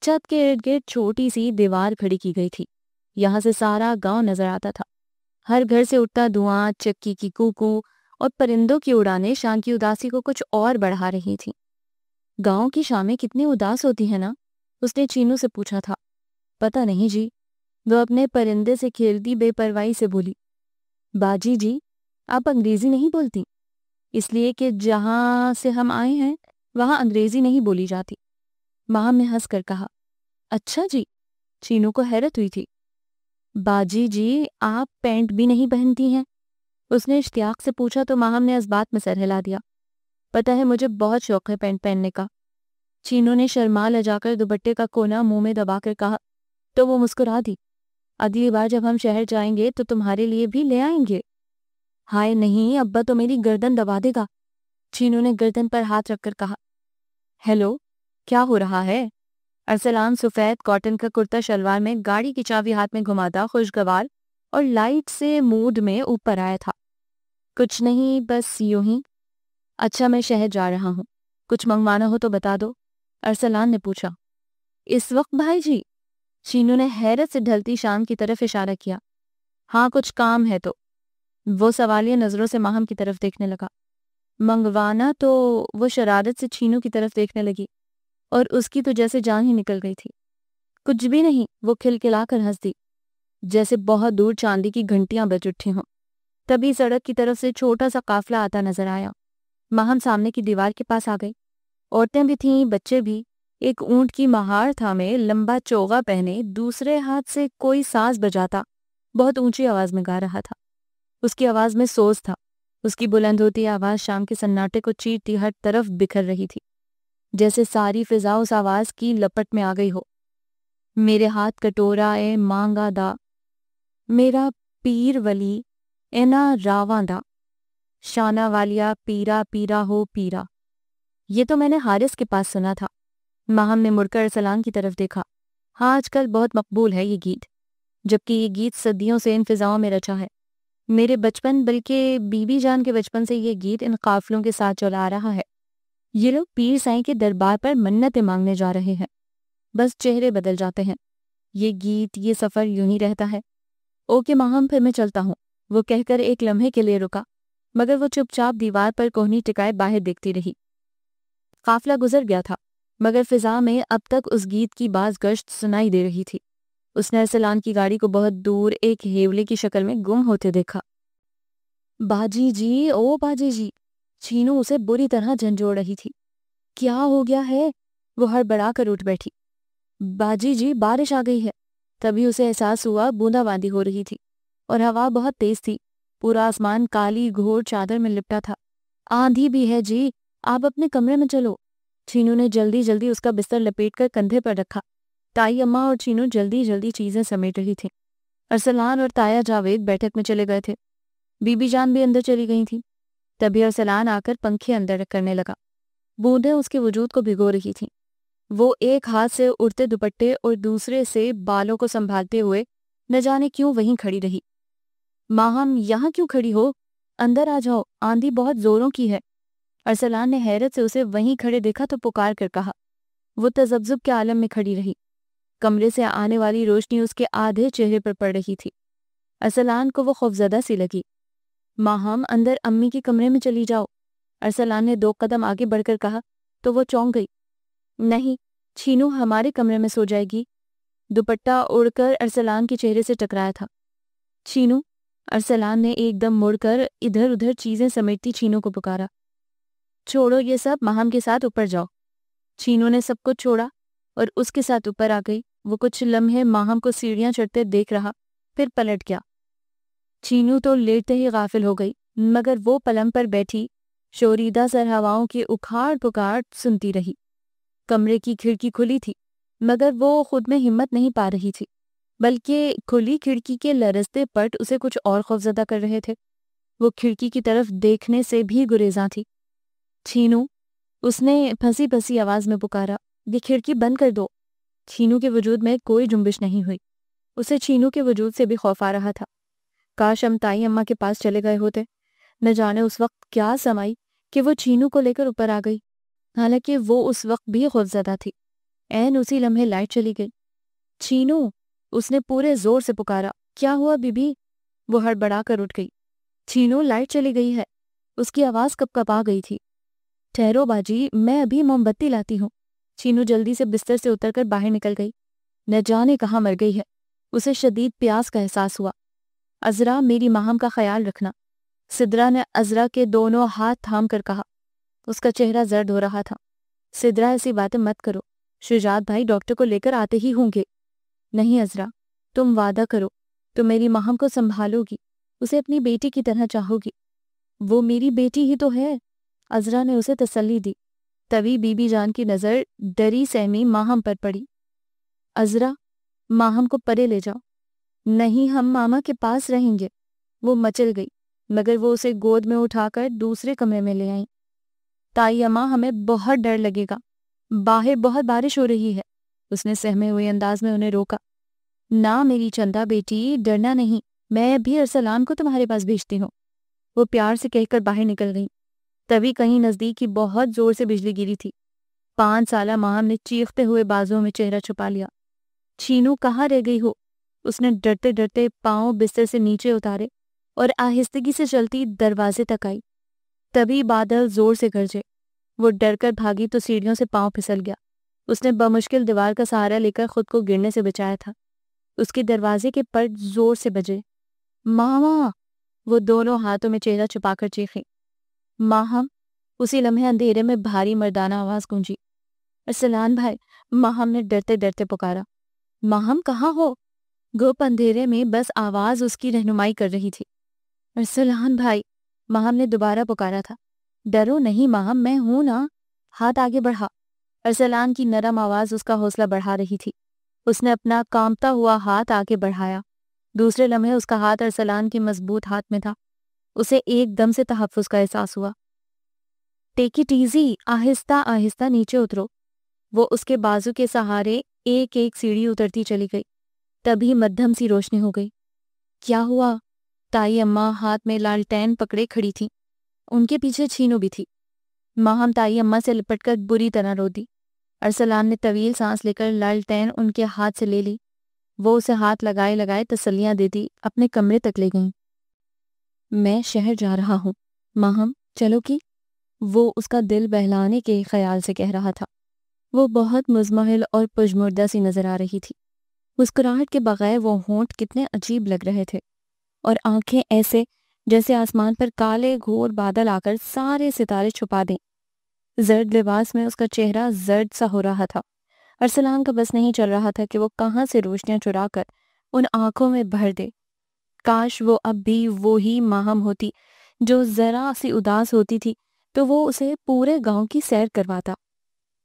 چھت کے ارد گرد چھوٹی سی دیوار کھڑی کی گئی تھی، یہاں سے سارا گاؤں نظر آتا تھا۔ ہر گھر سے اٹھتا دھواں، چکی کی کوکو اور پرندوں کی اڑانیں شام کی اداسی کو کچھ اور بڑھا رہی تھیں۔ گاؤں کی شامیں کتنی اداس ہوتی ہیں نا؟ اس نے چینو سے پوچھا تھا۔ پتہ نہیں جی، وہ اپنے پرندے سے کھیلتی بے پرواہی سے بولی۔ باجی جی، آپ انگریزی نہیں بولتی؟ اس لیے کہ جہاں سے ہم آئے ہیں وہاں انگریزی نہیں بولی جاتی۔ ماہم نے ہنس کر کہا۔ اچھا جی، چینو کو حیرت ہوئی تھی۔ باجی جی، آپ پینٹ بھی نہیں پہنتی ہیں؟ اس نے اشتیاق سے پوچھا تو ماہم نے اس بات میں سر ہلا دیا۔ پتہ ہے مجھے بہت شوق ہے پینٹ پہننے کا۔ چینو نے شرما لجا کر دوپٹے کا کونا منہ میں دبا کر کہا تو وہ مسکرا دی۔ اگلی بار جب ہم شہر جائیں گے تو تمہارے لیے بھی لے آئیں گے۔ ہائے نہیں، ابا تو میری گردن دبا دے گا۔ چینو نے گردن پر ہاتھ رکھ کر کہا۔ ہیلو، کیا ہو رہا ہے؟ ارسلان سفید کاٹن کا کرتا شلوار میں گاڑی کی چابی ہاتھ میں گھماتا خوشگوار اور لائٹ سے موڈ میں اوپر آیا تھا۔ کچھ نہیں، بس یوں ہی۔ اچھا میں شہر جا رہا ہوں، کچھ منگوانا ہو تو بتا دو، ارسلان نے پوچھا۔ اس وقت بھائی جی؟ چینو نے حیرت سے ڈھلتی شام کی طرف اشارہ کیا۔ ہاں کچھ کام ہے تو۔ وہ سوالیہ نظروں سے ماہم کی طرف دیکھنے لگا۔ منگوانا تو؟ وہ شرارت سے چینو کی طرف دیکھنے لگی اور اس کی تو جیسے جان ہی نکل گئی تھی۔ کچھ بھی نہیں، وہ کھلکھلا کر ہنس دی، جیسے بہت دور چاندی کی گھنٹیاں بج اٹھی ہوں۔ تبھی سڑک کی طرف سے چھوٹا سا قافلہ آتا نظر آیا۔ ماہم سامنے کی دیوار کے پاس آ گئی۔ عورتیں بھی تھیں، بچے بھی۔ ایک اونٹ کی مہار تھامے، لمبا چوغا پہنے، دوسرے ہاتھ سے کوئی ساز بجاتا بہت اونچی آواز میں گا رہا تھا۔ اس کی آواز میں سوز تھا۔ اس کی بلند ہوتی آواز شام کے سناٹے کو چیرتی ہر طرف بکھر رہی تھی، جیسے ساری فضا اس آواز کی لپٹ میں آ گئی ہو۔ میرے ہاتھ کٹورا اے مانگا دا، میرا پیر ولی اینا راواں دا، شانہ والیا پیرا پیرا ہو پیرا۔ یہ تو میں نے حارث کے پاس سنا تھا۔ ماہم نے مڑ کر ارسلان کی طرف دیکھا۔ ہاں آج کل بہت مقبول ہے یہ گیت، جبکہ یہ گیت صدیوں سے ان فضاؤں میں رچا ہے۔ میرے بچپن بلکہ بی بی جان کے بچپن سے یہ گیت ان قافلوں کے ساتھ چلا آ رہا ہے۔ یہ لوگ پیر سائیں کے دربار پر منتیں مانگنے جا رہے ہیں، بس چہرے بدل جاتے ہیں۔ یہ گیت، یہ سفر یوں ہی رہتا ہے۔ اوکے ماہم، پھر میں چلتا ہوں، وہ کہہ کر ایک لمحے کے لیے رکا، مگر وہ چپ چاپ دیوار پر کوہنی ٹکائے باہر دیکھتی رہی۔ قافلہ گزر گیا تھا، مگر فضا میں اب تک اس گیت کی باز گشت سنائی دے رہی تھی۔ اس نے ارسلان کی گاڑی کو بہت دور ایک ہیولے کی شکل میں گم ہوتے دیکھا۔ باجی جی، او باجی جی، چینو اسے بری طرح جھنجھوڑ رہی تھی۔ کیا ہو گیا ہے؟ وہ ہڑبڑا کر اٹھ بیٹھی۔ باجی جی بارش آ گئی ہے۔ تبھی اسے احساس ہوا بوندا باندی ہو رہی تھی اور ہوا بہت تیز تھی۔ پورا آسمان کالی گھور چادر میں لپٹا تھا۔ آندھی بھی ہے جی، آپ اپنے کمرے میں چلو۔ چینو نے جلدی جلدی اس کا بستر لپیٹ کر کندھے پر رکھا۔ تائی اماں اور چینو جلدی جلدی چیزیں سمیٹ رہی تھی۔ ارسلان اور تایا جاوید بیٹھک میں چلے گئے تھے۔ بی بی جان بھی اندر چلی گئی تھی۔ تبھی ارسلان آ کر پنکھے اندر کرنے لگا۔ بوندیں اس کے وجود کو بھگو رہی تھیں۔ وہ ایک ہاتھ سے اڑتے دوپٹے اور دوسرے سے بالوں کو سنبھالتے ہوئے نہ جانے کیوں وہیں کھڑی رہی۔ ماہم یہاں کیوں کھڑی ہو؟ اندر آ جاؤ، آندھی بہت زوروں کی ہے۔ ارسلان نے حیرت سے اسے وہیں کھڑے دیکھا تو پکار کر کہا۔ وہ تذبذب کے عالم میں کھڑی رہی۔ کمرے سے آنے والی روشنی اس کے آدھے چہرے پر پڑ رہی تھی۔ ارسلان کو وہ خوفزدہ سی لگی۔ ماہم اندر امی کے کمرے میں چلی جاؤ۔ ارسلان نے 2 قدم آگے بڑھ کر کہا تو وہ چونک گئی۔ نہیں، چینو ہمارے کمرے میں سو جائے گی۔ دوپٹہ اڑ کر ارسلان کے چہرے سے ٹکرایا تھا۔ چینو، ارسلان نے ایک دم مڑ کر ادھر ادھر چیزیں سمیٹتی چینو کو پکارا۔ چھوڑو یہ سب، ماہم کے ساتھ اوپر جاؤ۔ چینو نے سب کچھ چھوڑا اور اس کے ساتھ اوپر آ گئی۔ وہ کچھ لمحے ماہم کو سیڑھیاں چڑھتے دیکھ رہا، پھر پلٹ گیا۔ چینو تو لیٹتے ہی غافل ہو گئی، مگر وہ پلنگ پر بیٹھی شوریدہ سر ہواؤں کی اکھاڑ پکاڑ سنتی رہی۔ کمرے کی کھڑکی کھلی تھی، مگر وہ خود میں ہمت نہیں پا رہی تھی، بلکہ کھلی کھڑکی کے لرزتے پٹ اسے کچھ اور خوفزدہ کر رہے تھے۔ وہ کھڑکی کی طرف دیکھنے سے بھی گریزاں تھی۔ چینو، اس نے پھنسی پھنسی آواز میں پکارا، یہ کھڑکی بند کر دو۔ چینو کے وجود میں کوئی جنبش نہیں ہوئی۔ اسے چینو کے وجود سے بھی خوف آ رہا تھا۔ کاش ہم تائی اماں کے پاس چلے گئے ہوتے۔ نہ جانے اس وقت کیا سمائی کہ وہ چینو کو لے کر اوپر آ گئی، حالانکہ وہ اس وقت بھی خوفزدہ تھی۔ عین اسی لمحے لائٹ چلی گئی۔ چینو، اس نے پورے زور سے پکارا۔ کیا ہوا بی بی؟ وہ ہڑبڑا کر اٹھ گئی۔ چینو، لائٹ چلی گئی ہے۔ اس کی آواز کب کب آ گئی تھی۔ ٹھہرو باجی، میں ابھی موم بتی لاتی ہوں۔ چینو جلدی سے بستر سے اتر کر باہر نکل گئی۔ نہ جانے کہاں مر گئی ہے۔ اسے شدید پیاس کا احساس ہوا۔ عذرا، میری ماہم کا خیال رکھنا، سدرا نے عذرا کے دونوں ہاتھ تھام کر کہا۔ اس کا چہرہ زرد ہو رہا تھا۔ سدرا، ایسی باتیں مت کرو، شجاعت بھائی ڈاکٹر کو لے کر آتے ہی ہوں گے۔ نہیں عذرا، تم وعدہ کرو، تم میری ماہم کو سنبھالو گی، اسے اپنی بیٹی کی طرح چاہو گی۔ وہ میری بیٹی ہی تو ہے، عذرا نے اسے تسلی دی۔ تبھی بی بی جان کی نظر ڈری سہمی ماہم پر پڑی۔ عذرا، ماہم کو پرے لے جاؤ۔ نہیں، ہم ماما کے پاس رہیں گے۔ وہ مچل گئی، مگر وہ اسے گود میں اٹھا کر دوسرے کمرے میں لے آئیں۔ تائی اماں، ہمیں بہت ڈر لگے گا، باہر بہت بارش ہو رہی ہے۔ اس نے سہمے ہوئے انداز میں انہیں روکا۔ نہ میری چندا بیٹی، ڈرنا نہیں، میں بھی ارسلان کو تمہارے پاس بھیجتی ہوں۔ وہ پیار سے کہہ کر باہر نکل گئی۔ تبھی کہیں نزدیک ہی بہت زور سے بجلی گری تھی۔ 5 سالہ ماہم نے چیختے ہوئے بازوؤں میں چہرہ چھپا لیا۔ چینو، کہاں رہ گئی ہو؟ اس نے ڈرتے ڈرتے پاؤں بستر سے نیچے اتارے اور آہستگی سے چلتی دروازے تک آئی۔ تبھی بادل زور سے گرجے۔ وہ ڈر کر بھاگی تو سیڑھیوں سے پاؤں پھسل گیا۔ اس نے بمشکل دیوار کا سہارا لے کر خود کو گرنے سے بچایا تھا۔ اس کے دروازے کے پٹ زور سے بجے۔ ماما! وہ دونوں ہاتھوں میں چہرہ چھپا کر چیخی۔ ماہم! اسی لمحے اندھیرے میں بھاری مردانہ آواز گونجی۔ ارسلان بھائی! ماہم نے ڈرتے ڈرتے پکارا۔ ماہم کہاں ہو؟ گپ اندھیرے میں بس آواز اس کی رہنمائی کر رہی تھی۔ ارسلان بھائی! ماہم نے دوبارہ پکارا تھا۔ ڈرو نہیں ماہم، میں ہوں نا۔ ہاتھ آگے بڑھا۔ ارسلان کی نرم آواز اس کا حوصلہ بڑھا رہی تھی۔ اس نے اپنا کانپتا ہوا ہاتھ آگے بڑھایا۔ دوسرے لمحے اس کا ہاتھ ارسلان کے مضبوط ہاتھ میں تھا۔ اسے ایک دم سے تحفظ کا احساس ہوا۔ ٹیک اٹ ایزی، آہستہ آہستہ نیچے اترو۔ وہ اس کے بازو کے سہارے ایک ایک سیڑھی اترتی چلی گئی۔ تبھی مدھم سی روشنی ہو گئی۔ کیا ہوا؟ تائی اماں ہاتھ میں لالٹین پکڑے کھڑی تھی۔ ان کے پیچھے چینو بھی تھی۔ ماہم تائی اماں سے لپٹ کر بری طرح رو دی۔ ارسلان نے طویل سانس لے کر لالٹین ان کے ہاتھ سے لے لی۔ وہ اسے ہاتھ لگائے لگائے تسلیاں دیتی اپنے کمرے تک لے گئیں۔ میں شہر جا رہا ہوں، ماہم چلو گی؟ وہ اس کا دل بہلانے کے خیال سے کہہ رہا تھا۔ وہ بہت مزمحل اور پژمردہ سی نظر آ رہی تھی۔ مسکراہٹ کے بغیر وہ ہونٹ کتنے عجیب لگ رہے تھے، اور آنکھیں ایسے جیسے آسمان پر کالے گھور بادل آ کر سارے ستارے چھپا دیں۔ زرد لباس میں اس کا چہرہ زرد سا ہو رہا تھا۔ ارسلان کا بس نہیں چل رہا تھا کہ وہ کہاں سے روشنیاں چرا کر ان آنکھوں میں بھر دے۔ کاش وہ اب بھی وہی ماہم ہوتی جو ذرا سی اداس ہوتی تھی تو وہ اسے پورے گاؤں کی سیر کرواتا،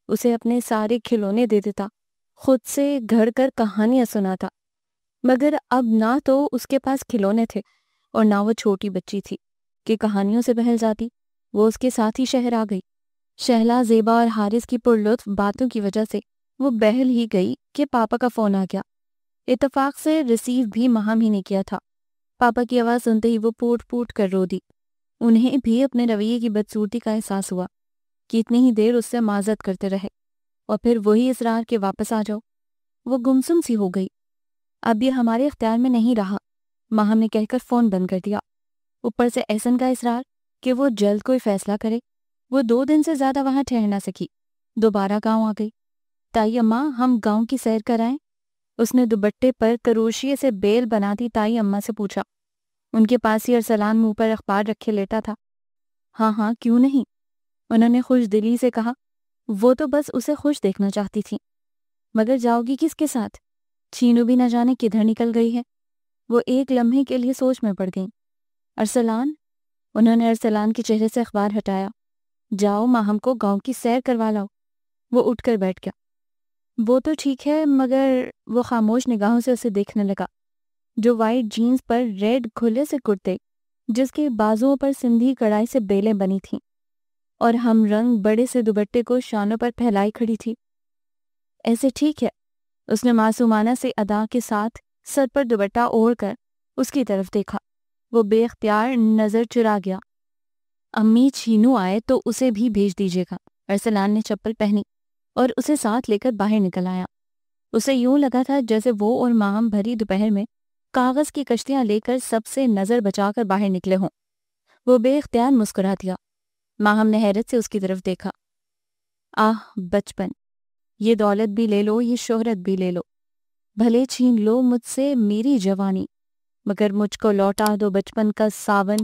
اسے اپنے سارے کھلونے دے دیتا، خود سے گھڑ کر کہانیاں سناتا۔ مگر اب نہ تو اس کے پاس کھلونے تھے اور نہ وہ چھوٹی بچی تھی کہ کہانیوں سے بہل جاتی۔ وہ اس کے ساتھ ہی شہر آ گئی۔ شہلا، زیبا اور حارث کی پرلطف باتوں کی وجہ سے وہ بہل ہی گئی کہ پاپا کا فون آ گیا۔ اتفاق سے ریسیو بھی ماہم ہی نے کیا تھا۔ پاپا کی آواز سنتے ہی وہ پوٹ پوٹ کر رو دی۔ انہیں بھی اپنے رویے کی بدصورتی کا احساس ہوا کہ اتنی ہی دیر اس سے معذرت کرتے رہے اور پھر وہی اصرار کہ واپس آ جاؤ۔ وہ گمسم سی ہو گئی۔ اب یہ ہمارے اختیار میں نہیں رہا، ماہم نے کہہ کر فون بند کر دیا۔ اوپر سے احسن کا اصرار کہ وہ جلد کوئی فیصلہ کرے۔ وہ 2 دن سے زیادہ وہاں ٹھہر نہ سکی، دوبارہ گاؤں آ گئی۔ تائی اماں، ہم گاؤں کی سیر کرائیں؟ اس نے دوپٹے پر کروشیے سے بیل بناتی تائی اماں سے پوچھا۔ ان کے پاس ہی ارسلان منہ پر اخبار رکھے لیٹا تھا۔ ہاں ہاں، کیوں نہیں، انہوں نے خوش دلی سے کہا۔ وہ تو بس اسے خوش دیکھنا چاہتی تھی۔ مگر جاؤ گی کس کے ساتھ؟ چھینو بھی نہ جانے کدھر نکل گئی ہے۔ وہ ایک لمحے کے لیے سوچ میں پڑ گئیں۔ ارسلان، انہوں نے ارسلان کے چہرے سے اخبار ہٹایا۔ جاؤ ماہم کو گاؤں کی سیر کروا لاؤ۔ وہ اٹھ کر بیٹھ گیا۔ وہ تو ٹھیک ہے، مگر وہ خاموش نگاہوں سے اسے دیکھنے لگا۔ جو وائٹ جینز پر ریڈ کھلے سے کرتے جس کے بازوؤں پر سندھی کڑائی سے بیلیں بنی تھیں اور ہم رنگ بڑے سے دوپٹے کو شانوں پر پھیلائی کھڑی تھی۔ ایسے ٹھیک ہے، اس نے معصومانہ سے ادا کے ساتھ سر پر دوپٹہ اوڑھ کر اس کی طرف دیکھا۔ وہ بے اختیار نظر چرا گیا۔ امی، چھینو آئے تو اسے بھی بھیج دیجیے گا۔ ارسلان نے چپل پہنی اور اسے ساتھ لے کر باہر نکل آیا۔ اسے یوں لگا تھا جیسے وہ اور ماہم بھری دوپہر میں کاغذ کی کشتیاں لے کر سب سے نظر بچا کر باہر نکلے ہوں۔ وہ بے اختیار مسکرا دیا۔ ماہم نے حیرت سے اس کی طرف دیکھا۔ آہ بچپن، یہ دولت بھی لے لو، یہ شہرت بھی لے لو، بھلے چھین لو مجھ سے میری جوانی، مگر مجھ کو لوٹا دو بچپن کا ساون،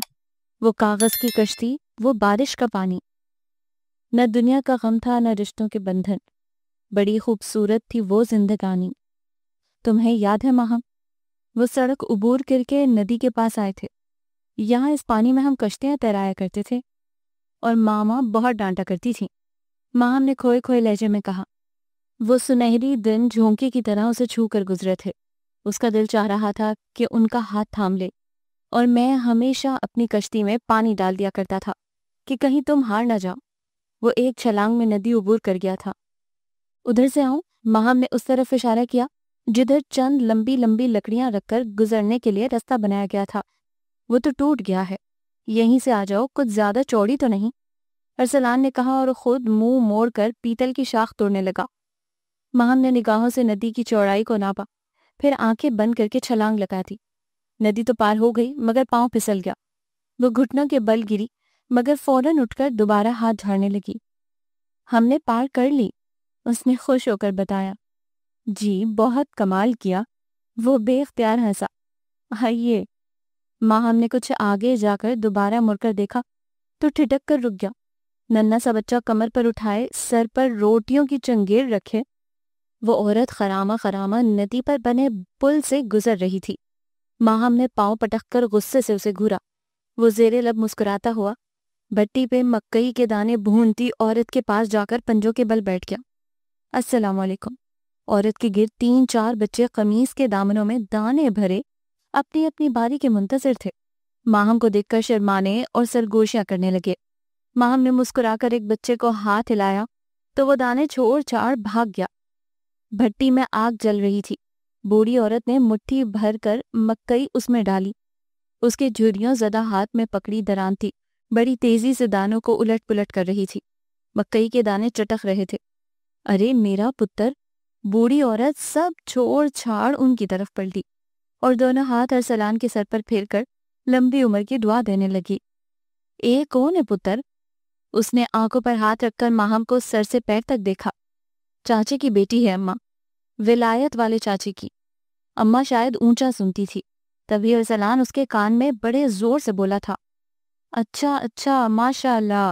وہ کاغذ کی کشتی، وہ بارش کا پانی۔ نہ دنیا کا غم تھا، نہ رشتوں کے بندھن، بڑی خوبصورت تھی وہ زندگانی۔ تمہیں یاد ہے ماہم، وہ سڑک عبور کر کے ندی کے پاس آئے تھے۔ یہاں اس پانی میں ہم کشتیاں تیرایا کرتے تھے اور ماما بہت ڈانٹا کرتی تھی، ماہم نے کھوئے کھوئے لہجے میں کہا۔ وہ سنہری دن جھونکے کی طرح اسے چھو کر گزرے تھے۔ اس کا دل چاہ رہا تھا کہ ان کا ہاتھ تھام لے، اور میں ہمیشہ اپنی کشتی میں پانی ڈال دیا کرتا تھا کہ کہیں تم ہار نہ جاؤ۔ وہ ایک چھلانگ میں ندی عبور کر گیا تھا۔ ادھر سے آؤں، ماہم نے اس طرف اشارہ کیا جدھر چند لمبی لمبی لکڑیاں رکھ کر گزرنے کے لیے رستہ بنایا گیا تھا۔ وہ تو ٹوٹ گیا ہے، یہیں سے آ جاؤ، کچھ زیادہ چوڑی تو نہیں، ارسلان نے کہا اور خود منہ موڑ کر پیتل کی شاخ توڑنے لگا۔ ماہم نے نگاہوں سے ندی کی چوڑائی کو ناپا، پھر آنکھیں بند کر کے چھلانگ لگا دی۔ ندی تو پار ہو گئی مگر پاؤں پھسل گیا۔ وہ گھٹنوں کے بل گری مگر فوراً اٹھ کر دوبارہ ہاتھ جھاڑنے لگی۔ ہم نے پار کر لی، اس نے خوش ہو کر بتایا۔ جی بہت کمال کیا، وہ بے اختیار ہنسا۔ آئیے، ماہم نے کچھ آگے جا کر دوبارہ مڑ کر دیکھا تو ٹھٹک کر رک گیا۔ ننھا سا بچہ کمر پر اٹھائے سر پر روٹیوں کی چنگیڑ رکھے وہ عورت خرامہ خرامہ ندی پر بنے پل سے گزر رہی تھی۔ ماہم نے پاؤں پٹک کر غصے سے اسے گھورا۔ وہ زیر لب مسکراتا ہوا بھٹی پہ مکئی کے دانے بھونتی عورت کے پاس جا کر پنجوں کے بل بیٹھ گیا۔ السلام علیکم۔ عورت کے گرد 3-4 بچے قمیص کے دامنوں میں دانے بھرے اپنی اپنی باری کے منتظر تھے۔ ماہم کو دیکھ کر شرمانے اور سرگوشیاں کرنے لگے۔ ماہم نے مسکرا کر ایک بچے کو ہاتھ ہلایا تو وہ دانے چھوڑ چھاڑ بھاگ گیا۔ بھٹی میں آگ جل رہی تھی۔ بوڑھی عورت نے مٹھی بھر کر مکئی اس میں ڈالی۔ اس کے جھریوں زدہ ہاتھ میں پکڑی دران تھی، بڑی تیزی سے دانوں کو الٹ پلٹ کر رہی تھی۔ مکئی کے دانے چٹک رہے تھے۔ ارے میرا پتر! بوڑھی عورت سب چھوڑ چھاڑ ان کی طرف پلٹی اور دونوں ہاتھ ارسلان کے سر پر پھیر کر لمبی عمر کی دعا دینے لگی۔ اے کون ہے پتر؟ اس نے آنکھوں پر ہاتھ رکھ کر ماہم کو سر سے پیر تک دیکھا۔ چاچے کی بیٹی ہے اماں، ولایت والے چاچے کی۔ اماں شاید اونچا سنتی تھی، تبھی ارسلان اس کے کان میں بڑے زور سے بولا تھا۔ اچھا اچھا، ماشاء اللہ۔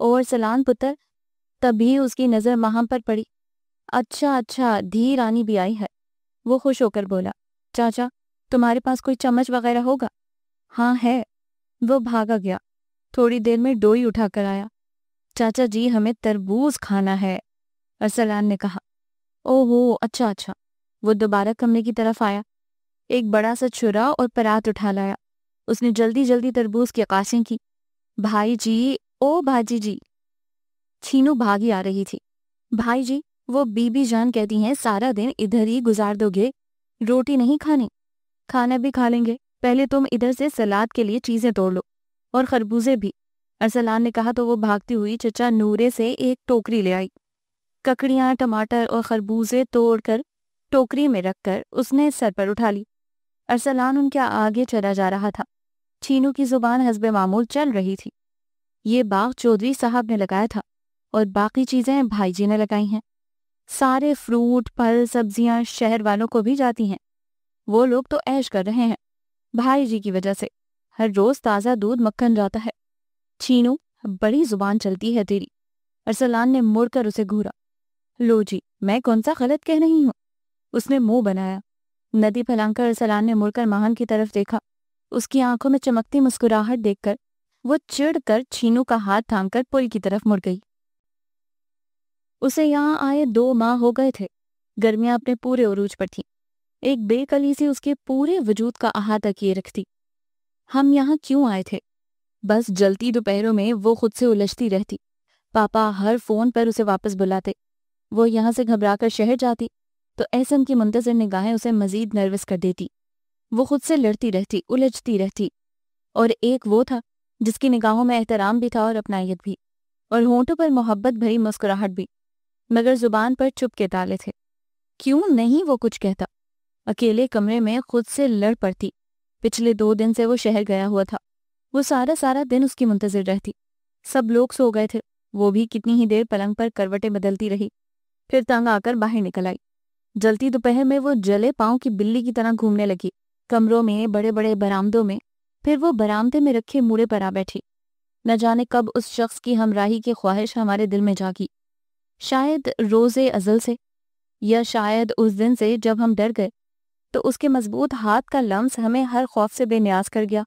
اور سلان پتر، تبھی اس کی نظر ماہم پر پڑی۔ اچھا دھی رانی بھی آئی ہے۔ وہ خوش ہو کر بولا، چاچا تمہارے پاس کوئی چمچ وغیرہ ہوگا؟ ہاں ہے۔ وہ بھاگا گیا، تھوڑی دیر میں ڈوئی اٹھا کر آیا۔ چاچا جی ہمیں تربوز کھانا ہے، ارسلان نے کہا۔ اوہو اچھا۔ وہ دوبارہ کمرے کی طرف آیا، ایک بڑا سا چھرا اور پرات اٹھا لایا۔ اس نے جلدی جلدی تربوز کی عکاسیں کی۔ بھائی جی، او بھاجی جی، چھینو بھاگی آ رہی تھی۔ بھائی جی، وہ بی بی جان کہتی ہیں سارا دن ادھر ہی گزار دو گے، روٹی نہیں کھانی؟ کھانا بھی کھا لیں گے، پہلے تم ادھر سے سلاد کے لیے چیزیں توڑ لو، اور خربوزے بھی، ارسلان نے کہا تو وہ بھاگتی ہوئی چچا نورے سے ایک ٹوکری لے آئی۔ ککڑیاں، ٹماٹر اور خربوزے توڑ کر ٹوکری میں رکھ کر اس نے سر پر اٹھا لی۔ ارسلان ان کے آگے چلا جا رہا تھا۔ چھینو کی زبان حسب معمول چل رہی تھی۔ یہ باغ چودھری صاحب نے لگایا تھا اور باقی چیزیں بھائی جی نے لگائی ہیں۔ سارے فروٹ، پھل، سبزیاں شہر والوں کو بھی جاتی ہیں۔ وہ لوگ تو عیش کر رہے ہیں بھائی جی کی وجہ سے، ہر روز تازہ دودھ مکھن جاتا ہے۔ چھینو بڑی زبان چلتی ہے تیری۔ ارسلان نے مڑ کر اسے گھورا۔ لو جی، میں کون سا غلط کہہ رہی ہوں؟ اس نے منہ بنایا۔ ندی پھیلا کر ارسلان نے مڑ کر ماہن کی طرف دیکھا۔ اس کی آنکھوں میں چمکتی مسکراہٹ دیکھ کر وہ چڑ کر چھینو کا ہاتھ تھام کر پل کی طرف مڑ گئی۔ اسے یہاں آئے 2 ماہ ہو گئے تھے۔ گرمیاں اپنے پورے عروج پر تھیں۔ ایک بے کلی سی اس کے پورے وجود کا احاطہ کیے رکھتی۔ ہم یہاں کیوں آئے تھے؟ بس جلتی دوپہروں میں وہ خود سے الجھتی رہتی۔ پاپا ہر فون پر اسے واپس بلاتے۔ وہ یہاں سے گھبرا کر شہر جاتی تو احسن کی منتظر نگاہیں اسے مزید نروس کر دیتی۔ وہ خود سے لڑتی رہتی، الجھتی رہتی۔ اور ایک وہ تھا جس کی نگاہوں میں احترام بھی تھا اور اپنائیت بھی، اور ہونٹوں پر محبت بھری مسکراہٹ بھی، مگر زبان پر چپ کے تالے تھے۔ کیوں نہیں وہ کچھ کہتا؟ اکیلے کمرے میں خود سے لڑ پڑتی۔ پچھلے 2 دن سے وہ شہر گیا ہوا تھا۔ وہ سارا دن اس کی منتظر رہتی۔ سب لوگ سو گئے تھے، وہ بھی کتنی ہی دیر پلنگ پر کروٹیں بدلتی رہی، پھر تنگ آ کر باہر نکل آئی۔ جلتی دوپہر میں وہ جلے پاؤں کی بلی کی طرح گھومنے لگی، کمروں میں، بڑے بڑے برآمدوں میں، پھر وہ برآمدے میں رکھے موڑے پر آ بیٹھی۔ نہ جانے کب اس شخص کی ہمراہی کی خواہش ہمارے دل میں جاگی، شاید روز ازل سے، یا شاید اس دن سے جب ہم ڈر گئے تو اس کے مضبوط ہاتھ کا لمس ہمیں ہر خوف سے بے نیاز کر گیا۔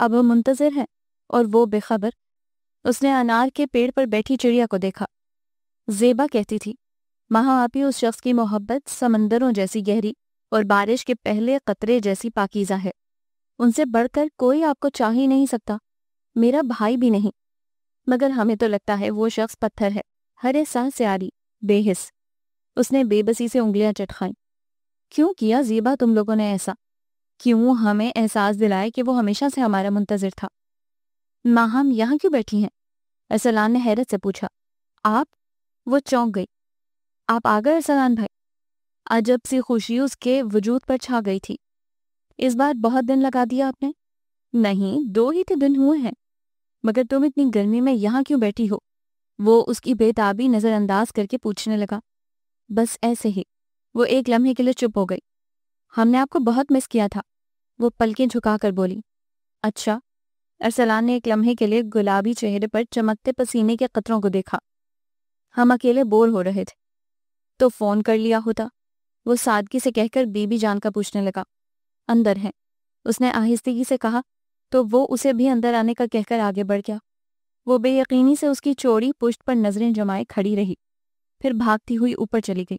اب ہم منتظر ہیں اور وہ بے خبر۔ اس نے انار کے پیڑ پر بیٹھی چڑیا کو دیکھا۔ زیبا کہتی تھی، ماں آپی اس شخص کی محبت سمندروں جیسی گہری اور بارش کے پہلے قطرے جیسی پاکیزہ ہے۔ ان سے بڑھ کر کوئی آپ کو چاہ ہی نہیں سکتا، میرا بھائی بھی نہیں۔ مگر ہمیں تو لگتا ہے وہ شخص پتھر ہے، ہر احساس سے عاری، بے حس۔ اس نے بے بسی سے انگلیاں چٹکھائیں۔ کیوں کیا زیبا تم لوگوں نے ایسا؟ کیوں ہمیں احساس دلائے کہ وہ ہمیشہ سے ہمارا منتظر تھا؟ ماں ہم یہاں کیوں بیٹھی ہیں؟ ارسلان نے حیرت سے پوچھا۔ آپ؟ وہ چونک گئی۔ آپ آ گئے ارسلان بھائی؟ عجب سی خوشی اس کے وجود پر چھا گئی تھی۔ اس بار بہت دن لگا دیا آپ نے؟ نہیں، 2 ہی تو دن ہوئے ہیں۔ مگر تم اتنی گرمی میں یہاں کیوں بیٹھی ہو؟ وہ اس کی بے تابی نظر انداز کر کے پوچھنے لگا۔ بس ایسے ہی۔ وہ ایک لمحے کے لیے چپ ہو گئی۔ ہم نے آپ کو بہت مس کیا تھا، وہ پلکیں جھکا کر بولی۔ اچھا؟ ارسلان نے ایک لمحے کے لیے گلابی چہرے پر چمکتے پسینے کے قطروں کو دیکھا۔ ہم اکیلے بور ہو رہے تھے تو فون کر لیا ہوتا، وہ سادگی سے کہہ کر بی بی جان کا پوچھنے لگا۔ اندر ہیں، اس نے آہستگی سے کہا تو وہ اسے بھی اندر آنے کا کہہ کر آگے بڑھ گیا۔ وہ بے یقینی سے اس کی چوڑی پشت پر نظریں جمائے کھڑی رہی، پھر بھاگتی ہوئی اوپر چلی گئی۔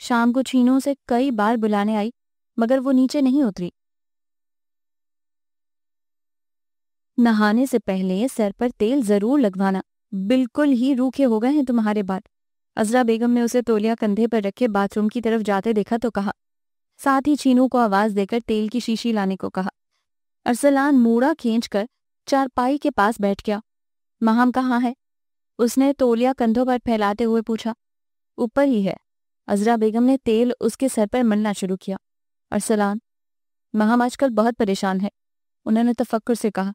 شام کو چھینوں سے کئی بار بلانے آئی مگر وہ نیچے نہیں اتری۔ نہانے سے پہلے سر پر تیل ضرور لگوانا، بالکل ہی روکھے ہو گئے ہیں تمہارے بال۔ عذرا بیگم نے اسے تولیہ کندھے پر رکھے باتھ روم کی طرف جاتے دیکھا تو کہا، ساتھ ہی چھینوں کو آواز دے کر تیل کی شیشی لانے کو کہا۔ ارسلان موڑا کھینچ کر چارپائی کے پاس بیٹھ گیا۔ ماہم کہاں ہے؟ اس نے تولیہ کندھوں پر پھیلاتے ہوئے پوچھا۔ اوپر ہی ہے۔ عذرا بیگم نے تیل اس کے سر پر ملنا شروع کیا۔ ارسلان، ماہم آج کل بہت پریشان ہے، انہوں نے تفکر سے کہا۔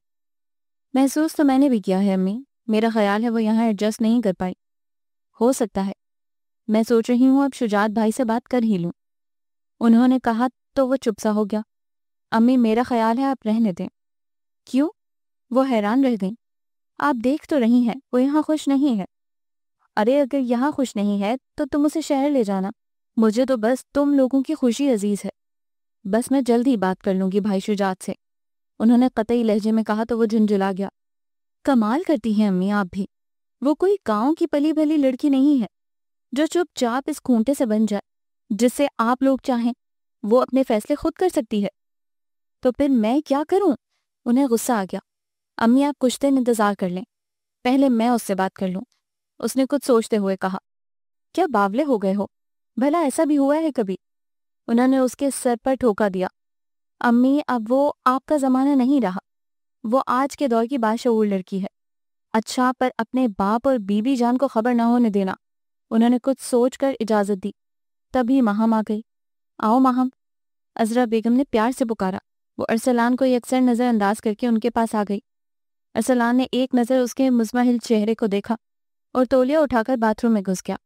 محسوس تو میں نے بھی کیا ہے امی، میرا خیال ہے وہ یہاں ایڈجسٹ نہیں کر پائی۔ ہو سکتا ہے، میں سوچ رہی ہوں اب شجاعت بھائی سے بات کر ہی لوں۔ انہوں نے کہا تو وہ چپ سا ہو گیا۔ امی میرا خیال ہے آپ رہنے دیں۔ کیوں؟ وہ حیران رہ گئیں۔ آپ دیکھ تو رہی ہیں وہ یہاں خوش نہیں ہے۔ ارے اگر یہاں خوش نہیں ہے تو تم اسے شہر لے جانا، مجھے تو بس تم لوگوں کی خوشی عزیز ہے۔ بس میں جلد ہی بات کر لوں گی بھائی شجاعت سے، انہوں نے قطعی لہجے میں کہا تو وہ جھنجھلا گیا۔ کمال کرتی ہیں امی آپ بھی، وہ کوئی گاؤں کی پلی بھلی لڑکی نہیں ہے جو چپ چاپ اس کھونٹے سے بن جائے جس سے آپ لوگ چاہیں وہ اپنے فیصلے خود کر سکتی ہے۔ تو پھر میں کیا کروں؟ انہیں غصہ آ گیا۔ امی آپ کچھ دن انتظار کر لیں، پہلے میں اس سے بات کر لوں، اس نے کچھ سوچتے ہوئے کہا۔ کیا باولے ہو گئے ہو؟ بھلا ایسا بھی ہوا ہے کبھی؟ انہوں نے اس کے سر پر ٹھوکا دیا۔ امی اب وہ آپ کا زمانہ نہیں رہا، وہ آج کے دور کی باشعور لڑکی ہے۔ اچھا پر اپنے باپ اور بیوی جان کو خبر نہ ہونے دینا۔ انہوں نے کچھ سوچ کر اجازت دی، تبھی ماہم آ گئی۔ آؤ ماہم، عذرا بیگم نے پیار سے پکارا۔ وہ ارسلان کو یکسر نظر انداز کر کے ان کے پاس آ گئی۔ ارسلان نے ایک نظر اس کے مزمحل چہرے کو دیکھا اور تولیہ اٹھا کر باتھ روم میں گھس گیا۔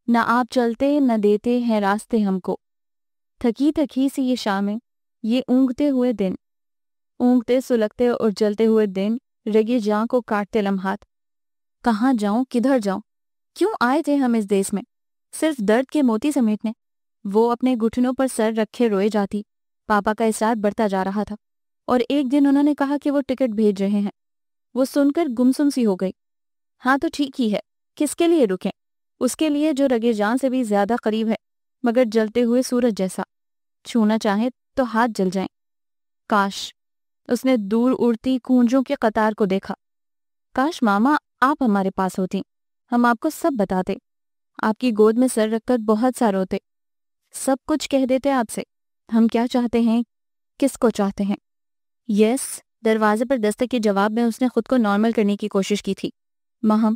نہ آپ چلتے نہ دیتے ہیں راستے ہم کو، تھکی تھکی سی یہ شامیں، یہ اونگتے ہوئے دن، اونگتے سلگتے اور جلتے ہوئے دن، رگے جاں کو کاٹتے لمحات۔ کہاں جاؤں کدھر جاؤں؟ کیوں آئے تھے ہم اس دیس میں؟ صرف درد کے موتی سمیٹنے؟ وہ اپنے گھٹنوں پر سر رکھے روئے جاتی۔ پاپا کا اصرار بڑھتا جا رہا تھا اور ایک دن انہوں نے کہا کہ وہ ٹکٹ بھیج رہے ہیں۔ وہ سن کر گمسم سی ہو گئی۔ ہاں تو ٹھیک ہی ہے، کس کے لیے رکیں؟ اس کے لیے جو رگے جان سے بھی زیادہ قریب ہے، مگر جلتے ہوئے سورج جیسا، چھونا چاہیں تو ہاتھ جل جائیں۔ کاش، اس نے دور اڑتی کونجوں کے قطار کو دیکھا۔ کاش ماما آپ ہمارے پاس ہوتی، ہم آپ کو سب بتاتے، آپ کی گود میں سر رکھ کر بہت سا روتے، سب کچھ کہہ دیتے آپ سے، ہم کیا چاہتے ہیں، کس کو چاہتے ہیں۔ یس، دروازے پر دستک کے جواب میں اس نے خود کو نارمل کرنے کی کوشش کی تھی۔ ماہم،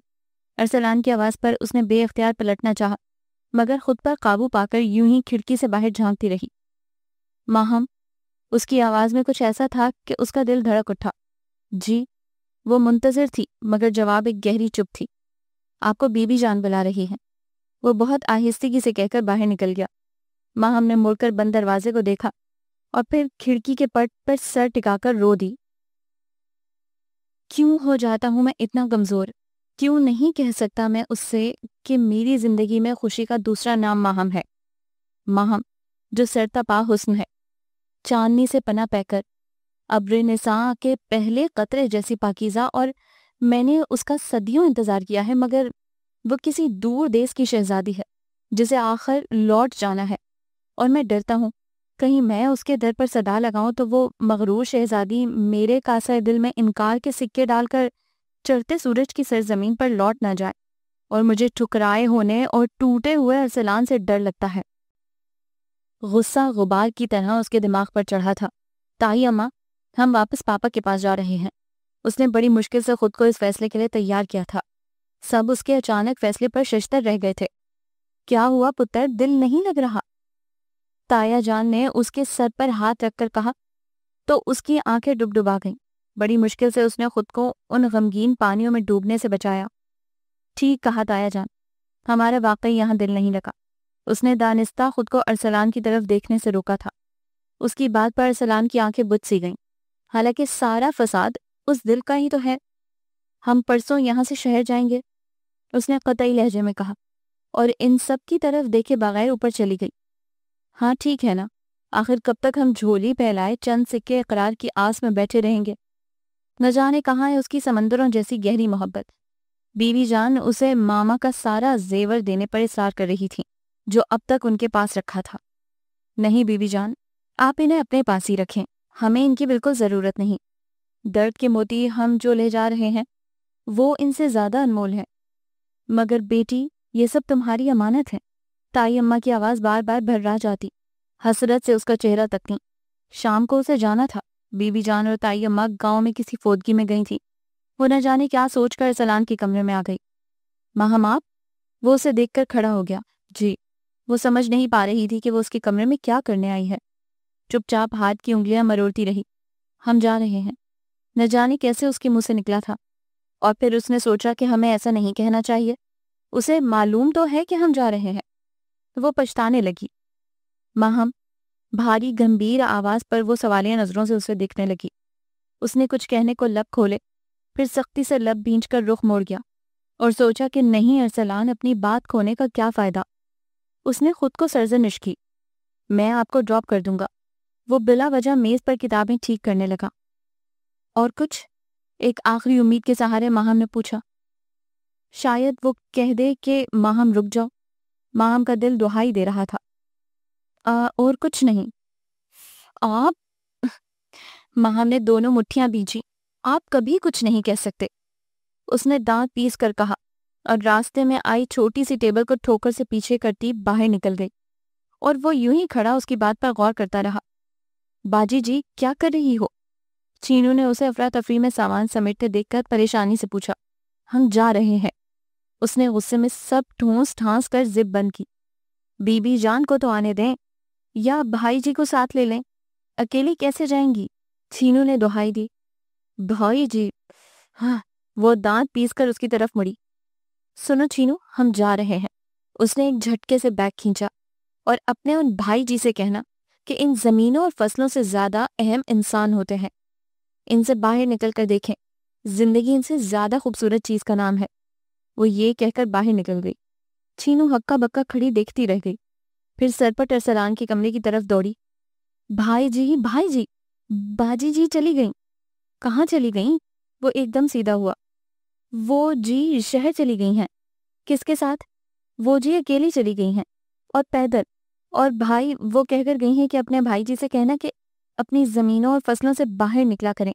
ارسلان کی آواز پر اس نے بے اختیار پلٹنا چاہا، مگر خود پر قابو پا کر یوں ہی کھڑکی سے باہر جھانکتی رہی۔ ماہم، اس کی آواز میں کچھ ایسا تھا کہ اس کا دل دھڑک اٹھا۔ جی، وہ منتظر تھی مگر جواب ایک گہری چپ تھی۔ آپ کو بی بی جان بلا رہی ہیں، وہ بہت آہستگی سے کہہ کر باہر نکل گیا۔ ماہم نے مڑ کر بند دروازے کو دیکھا اور پھر کھڑکی کے پٹ پر سر ٹکا کر رو دی۔ کیوں ہو جاتا ہوں میں اتنا کمزور؟ کیوں نہیں کہہ سکتا میں اس سے کہ میری زندگی میں خوشی کا دوسرا نام ماہم ہے؟ ماہم جو سرتپا حسن ہے، چاندنی سے پناہ پہ کر، ابر نساء کے پہلے قطرے جیسی پاکیزہ، اور میں نے اس کا صدیوں انتظار کیا ہے، مگر وہ کسی دور دیس کی شہزادی ہے جسے آخر لوٹ جانا ہے، اور میں ڈرتا ہوں کہیں میں اس کے در پر صدا لگاؤں تو وہ مغرور شہزادی میرے کاسہ دل میں انکار کے سکے ڈال کر چڑھتے سورج کی سرزمین پر لوٹ نہ جائے، اور مجھے ٹھکرائے ہونے اور ٹوٹے ہوئے ارسلان سے ڈر لگتا ہے۔ غصہ غبار کی طرح اس کے دماغ پر چڑھا تھا۔ تائی اماں، ہم واپس پاپا کے پاس جا رہے ہیں۔ اس نے بڑی مشکل سے خود کو اس فیصلے کے لیے تیار کیا تھا۔ سب اس کے اچانک فیصلے پر ششدر رہ گئے تھے۔ کیا ہوا پتر، دل نہیں لگ رہا؟ تایا جان نے اس کے سر پر ہاتھ رکھ کر کہا تو اس کی آنکھیں ڈبڈبا گئیں۔ بڑی مشکل سے اس نے خود کو ان غمگین پانیوں میں ڈوبنے سے بچایا۔ ٹھیک کہا تایا جان، ہمارا واقعی یہاں دل نہیں لگا۔ اس نے دانستہ خود کو ارسلان کی طرف دیکھنے سے روکا تھا۔ اس کی بات پر ارسلان کی آنکھیں بجھ سی گئیں۔ حالانکہ سارا فساد اس دل کا ہی تو ہے۔ ہم پرسوں یہاں سے شہر جائیں گے، اس نے قطعی لہجے میں کہا، اور ان سب کی طرف دیکھے بغیر اوپر چلی گئی۔ ہاں ٹھیک ہے نا، آخر کب تک ہم جھولی پھیلائے چند سکے اقرار کی آس میں بیٹھے رہیں گے؟ نہ جانے کہاں ہے اس کی سمندروں جیسی گہری محبت۔ بیوی جان اسے ماما کا سارا زیور دینے پر اصرار کر رہی تھی جو اب تک ان کے پاس رکھا تھا۔ نہیں بیوی جان، آپ انہیں اپنے پاس ہی رکھیں، ہمیں ان کی بالکل ضرورت نہیں۔ درد کے موتی ہم جو لے جا رہے ہیں وہ ان سے زیادہ انمول ہے۔ مگر بیٹی، یہ سب تمہاری امانت ہے۔ تائی اماں کی آواز بار بار بھرا جاتی، حسرت سے اس کا چہرہ تکتی۔ شام کو اسے جانا تھا۔ بیوی جان اور تائی اماں گاؤں میں کسی فوتگی میں گئی تھی۔ وہ نہ جانے کیا سوچ کر ارسلان کے کمرے میں آ گئی۔ ماہم آپ؟ وہ اسے دیکھ کر کھڑا ہو گیا۔ جی۔ وہ سمجھ نہیں پا رہی تھی کہ وہ اس کے کمرے میں کیا کرنے آئی ہے۔ چپ چاپ ہاتھ کی انگلیاں مروڑتی رہی۔ ہم جا رہے ہیں۔ نہ جانے کیسے اس کے منہ سے نکلا تھا، اور پھر اس نے سوچا کہ ہمیں ایسا نہیں کہنا چاہیے، اسے معلوم تو ہے کہ ہم جا رہے ہیں۔ وہ پچھتانے لگی۔ ماہم، بھاری گمبھیر آواز پر وہ سوالیہ نظروں سے اسے دیکھنے لگی۔ اس نے کچھ کہنے کو لب کھولے، پھر سختی سے لب بھینچ کر رخ موڑ گیا اور سوچا کہ نہیں ارسلان، اپنی بات کھونے کا کیا فائدہ۔ اس نے خود کو سرزنش کی، میں آپ کو ڈراپ کر دوں گا۔ وہ بلا وجہ میز پر کتابیں ٹھیک کرنے لگا۔ اور کچھ؟ ایک آخری امید کے سہارے ماہم نے پوچھا۔ شاید وہ کہہ دے کہ ماہم رک جاؤ۔ ماہم کا دل دہائی دے رہا تھا۔ اور کچھ نہیں۔ آپ ماہم نے دونوں مٹھیاں بیچی۔ آپ کبھی کچھ نہیں کہہ سکتے، اس نے دانت پیس کر کہا، اور راستے میں آئی چھوٹی سی ٹیبل کو ٹھوکر سے پیچھے کرتی باہر نکل گئی، اور وہ یوں ہی کھڑا اس کی بات پر غور کرتا رہا۔ باجی جی، کیا کر رہی ہو؟ چینو نے اسے افراتفری میں سامان سمیٹتے دیکھ کر پریشانی سے پوچھا۔ ہم جا رہے ہیں، اس نے غصے میں سب ٹھونس ٹھانس کر زپ بند کی۔ بی بی جان کو تو آنے دیں، یا بھائی جی کو ساتھ لے لیں، اکیلی کیسے جائیں گی؟ چینو نے دہائی دی۔ بھائی جی، ہاں، وہ دانت پیس کر اس کی طرف مڑی۔ سنو چینو، ہم جا رہے ہیں۔ اس نے ایک جھٹکے سے بیگ کھینچا، اور اپنے ان بھائی جی سے کہنا کہ ان زمینوں اور فصلوں سے زیادہ اہم انسان ہوتے ہیں، ان سے باہر نکل کر دیکھیں، زندگی ان سے زیادہ خوبصورت چیز کا نام ہے۔ وہ یہ کہہ کر باہر نکل گئی۔ چینو ہکا بکا کھڑی دیکھتی رہ گئی، پھر سرپٹ ارسلان کے کمرے کی طرف دوڑی۔ بھائی جی، بھائی جی، باجی جی چلی گئیں۔ کہاں چلی گئیں؟ وہ ایک دم سیدھا ہوا۔ وہ جی شہر چلی گئی ہیں۔ کس کے ساتھ؟ وہ جی اکیلی چلی گئی ہیں، اور پیدل۔ اور بھائی، وہ کہہ کر گئی ہیں کہ اپنے بھائی جی سے کہنا کہ اپنی زمینوں اور فصلوں سے باہر نکلا کریں۔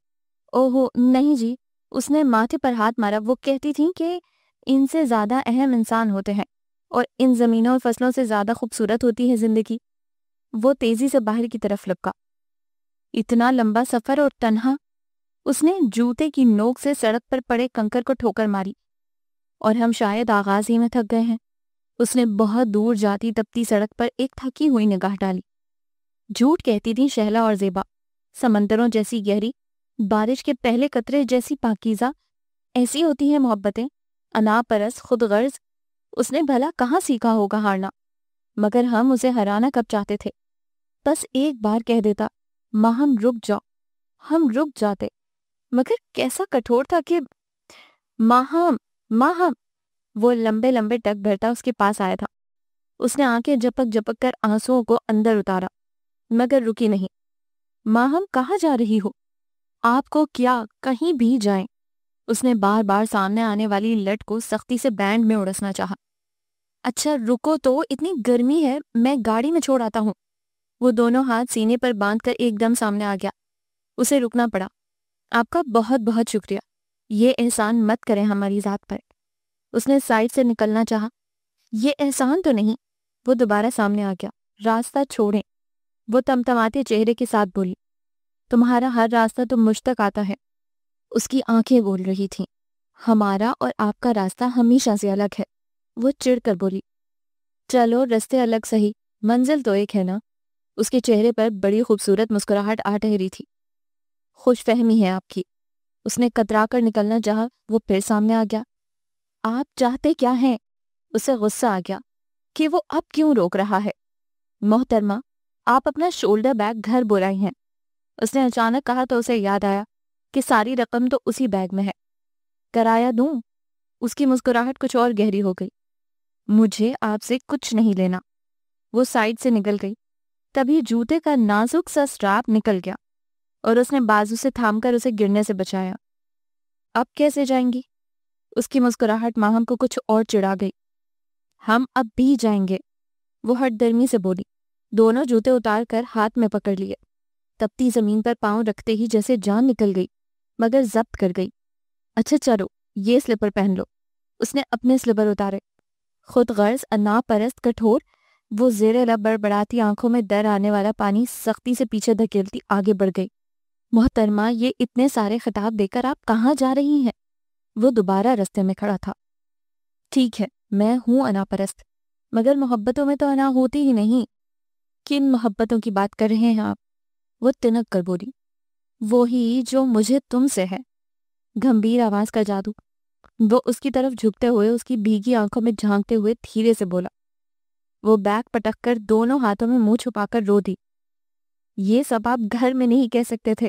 اوہو نہیں جی، اس نے ماتھے پر ہاتھ مارا۔ وہ کہتی تھیں کہ ان سے زیادہ اہم انسان ہوتے ہیں، اور ان زمینوں اور فصلوں سے زیادہ خوبصورت ہوتی ہے زندگی۔ وہ تیزی سے باہر کی طرف لپکا۔ اتنا لمبا سفر اور تنہا۔ اس نے جوتے کی نوک سے سڑک پر پڑے کنکر کو ٹھوکر ماری۔ اور ہم شاید آغاز ہی میں تھک گئے ہیں۔ اس نے بہت دور جاتی تپتی سڑک پر ایک تھکی ہوئی نگاہ ڈالی۔ جھوٹ کہتی تھی شہلا اور زیبا، سمندروں جیسی گہری، بارش کے پہلے قطرے جیسی پاکیزہ۔ ایسی ہوتی ہیں محبتیں، انا پرست، خود غرض۔ اس نے بھلا کہاں سیکھا ہوگا ہارنا؟ مگر ہم اسے ہرانا کب چاہتے تھے؟ بس ایک بار کہہ دیتا، ماہم رک جاؤ، ہم رک جاتے۔ مگر کیسا کٹھور تھا کہ ماہم ماہم۔ وہ لمبے لمبے ٹک بھرتا اس کے پاس آیا تھا۔ اس نے آنکھیں جھپک جھپک کر آنسوؤں کو اندر اتارا، مگر رکی نہیں۔ ماہم کہاں جا رہی ہو؟ آپ کو کیا، کہیں بھی جائیں۔ اس نے بار بار سامنے آنے والی لٹ کو سختی سے بینڈ میں اڑسنا چاہا۔ اچھا رکو تو، اتنی گرمی ہے، میں گاڑی میں چھوڑ آتا ہوں۔ وہ دونوں ہاتھ سینے پر باندھ کر ایک دم سامنے آ گیا۔ اسے رکنا پڑا۔ آپ کا بہت بہت شکریہ، یہ احسان مت کریں ہماری ذات پر۔ اس نے سائڈ سے نکلنا چاہا۔ یہ احسان تو نہیں۔ وہ دوبارہ سامنے آ گیا۔ راستہ چھوڑیں، وہ تمتماتے چہرے کے ساتھ بولی۔ تمہارا ہر راستہ تو مجھ تک آتا ہے۔ اس کی آنکھیں بول رہی تھیں۔ ہمارا اور آپ کا راستہ ہمیشہ سے الگ ہے۔ وہ چڑ کر بولی۔ چلو رستے الگ سہی، منزل تو ایک ہے نا۔ اس کے چہرے پر بڑی خوبصورت مسکراہٹ آ ٹھہری تھی۔ خوش فہمی ہے آپ کی۔ اس نے کترا کر نکلنا چاہا۔ وہ پھر سامنے آ گیا۔ آپ چاہتے کیا ہیں؟ اسے غصہ آ گیا کہ وہ اب کیوں روک رہا ہے۔ محترمہ، آپ اپنا شولڈر بیگ گھر بلائی ہیں۔ اس نے اچانک کہا تو اسے یاد آیا کہ ساری رقم تو اسی بیگ میں ہے۔ کرایہ دوں؟ اس کی مسکراہٹ کچھ اور گہری ہو گئی۔ مجھے آپ سے کچھ نہیں لینا۔ وہ سائڈ سے نکل گئی۔ تبھی جوتے کا نازک سا سٹراپ نکل گیا، اور اس نے بازو سے تھام کر اسے گرنے سے بچایا۔ اب کیسے جائیں گی؟ اس کی مسکراہٹ ماہم کو کچھ اور چڑھا گئی۔ ہم اب بھی جائیں گے، وہ ہٹ درمی سے بولی۔ دونوں جوتے اتار کر ہاتھ میں پکڑ لیے۔ تپتی زمین پر پاؤں رکھتے ہی جیسے جان نکل گئی، مگر ضبط کر گئی۔ اچھا چلو، یہ سلیپر پہن لو۔ اس نے اپنے سلیپر اتارے۔ خود غرض، انا پرست، کٹھور، وہ زیر لب بڑبڑاتی آنکھوں میں در آنے والا پانی سختی سے پیچھے دھکیلتی آگے بڑھ گئی۔ محترمہ، یہ اتنے سارے خطاب دے کر آپ کہاں جا رہی ہیں؟ وہ دوبارہ رستے میں کھڑا تھا۔ ٹھیک ہے، میں ہوں انا پرست، مگر محبتوں میں تو انا ہوتی ہی نہیں۔ کن محبتوں کی بات کر رہے ہیں آپ؟ وہ تنک کر بولی۔ وہی جو مجھے تم سے ہے۔ گھمبیر آواز کا جادو۔ وہ اس کی طرف جھکتے ہوئے اس کی بھیگی آنکھوں میں جھانکتے ہوئے دھیرے سے بولا۔ وہ بیگ پٹک کر دونوں ہاتھوں میں منہ چھپا کر رو دی۔ یہ سب آپ گھر میں نہیں کہہ سکتے تھے۔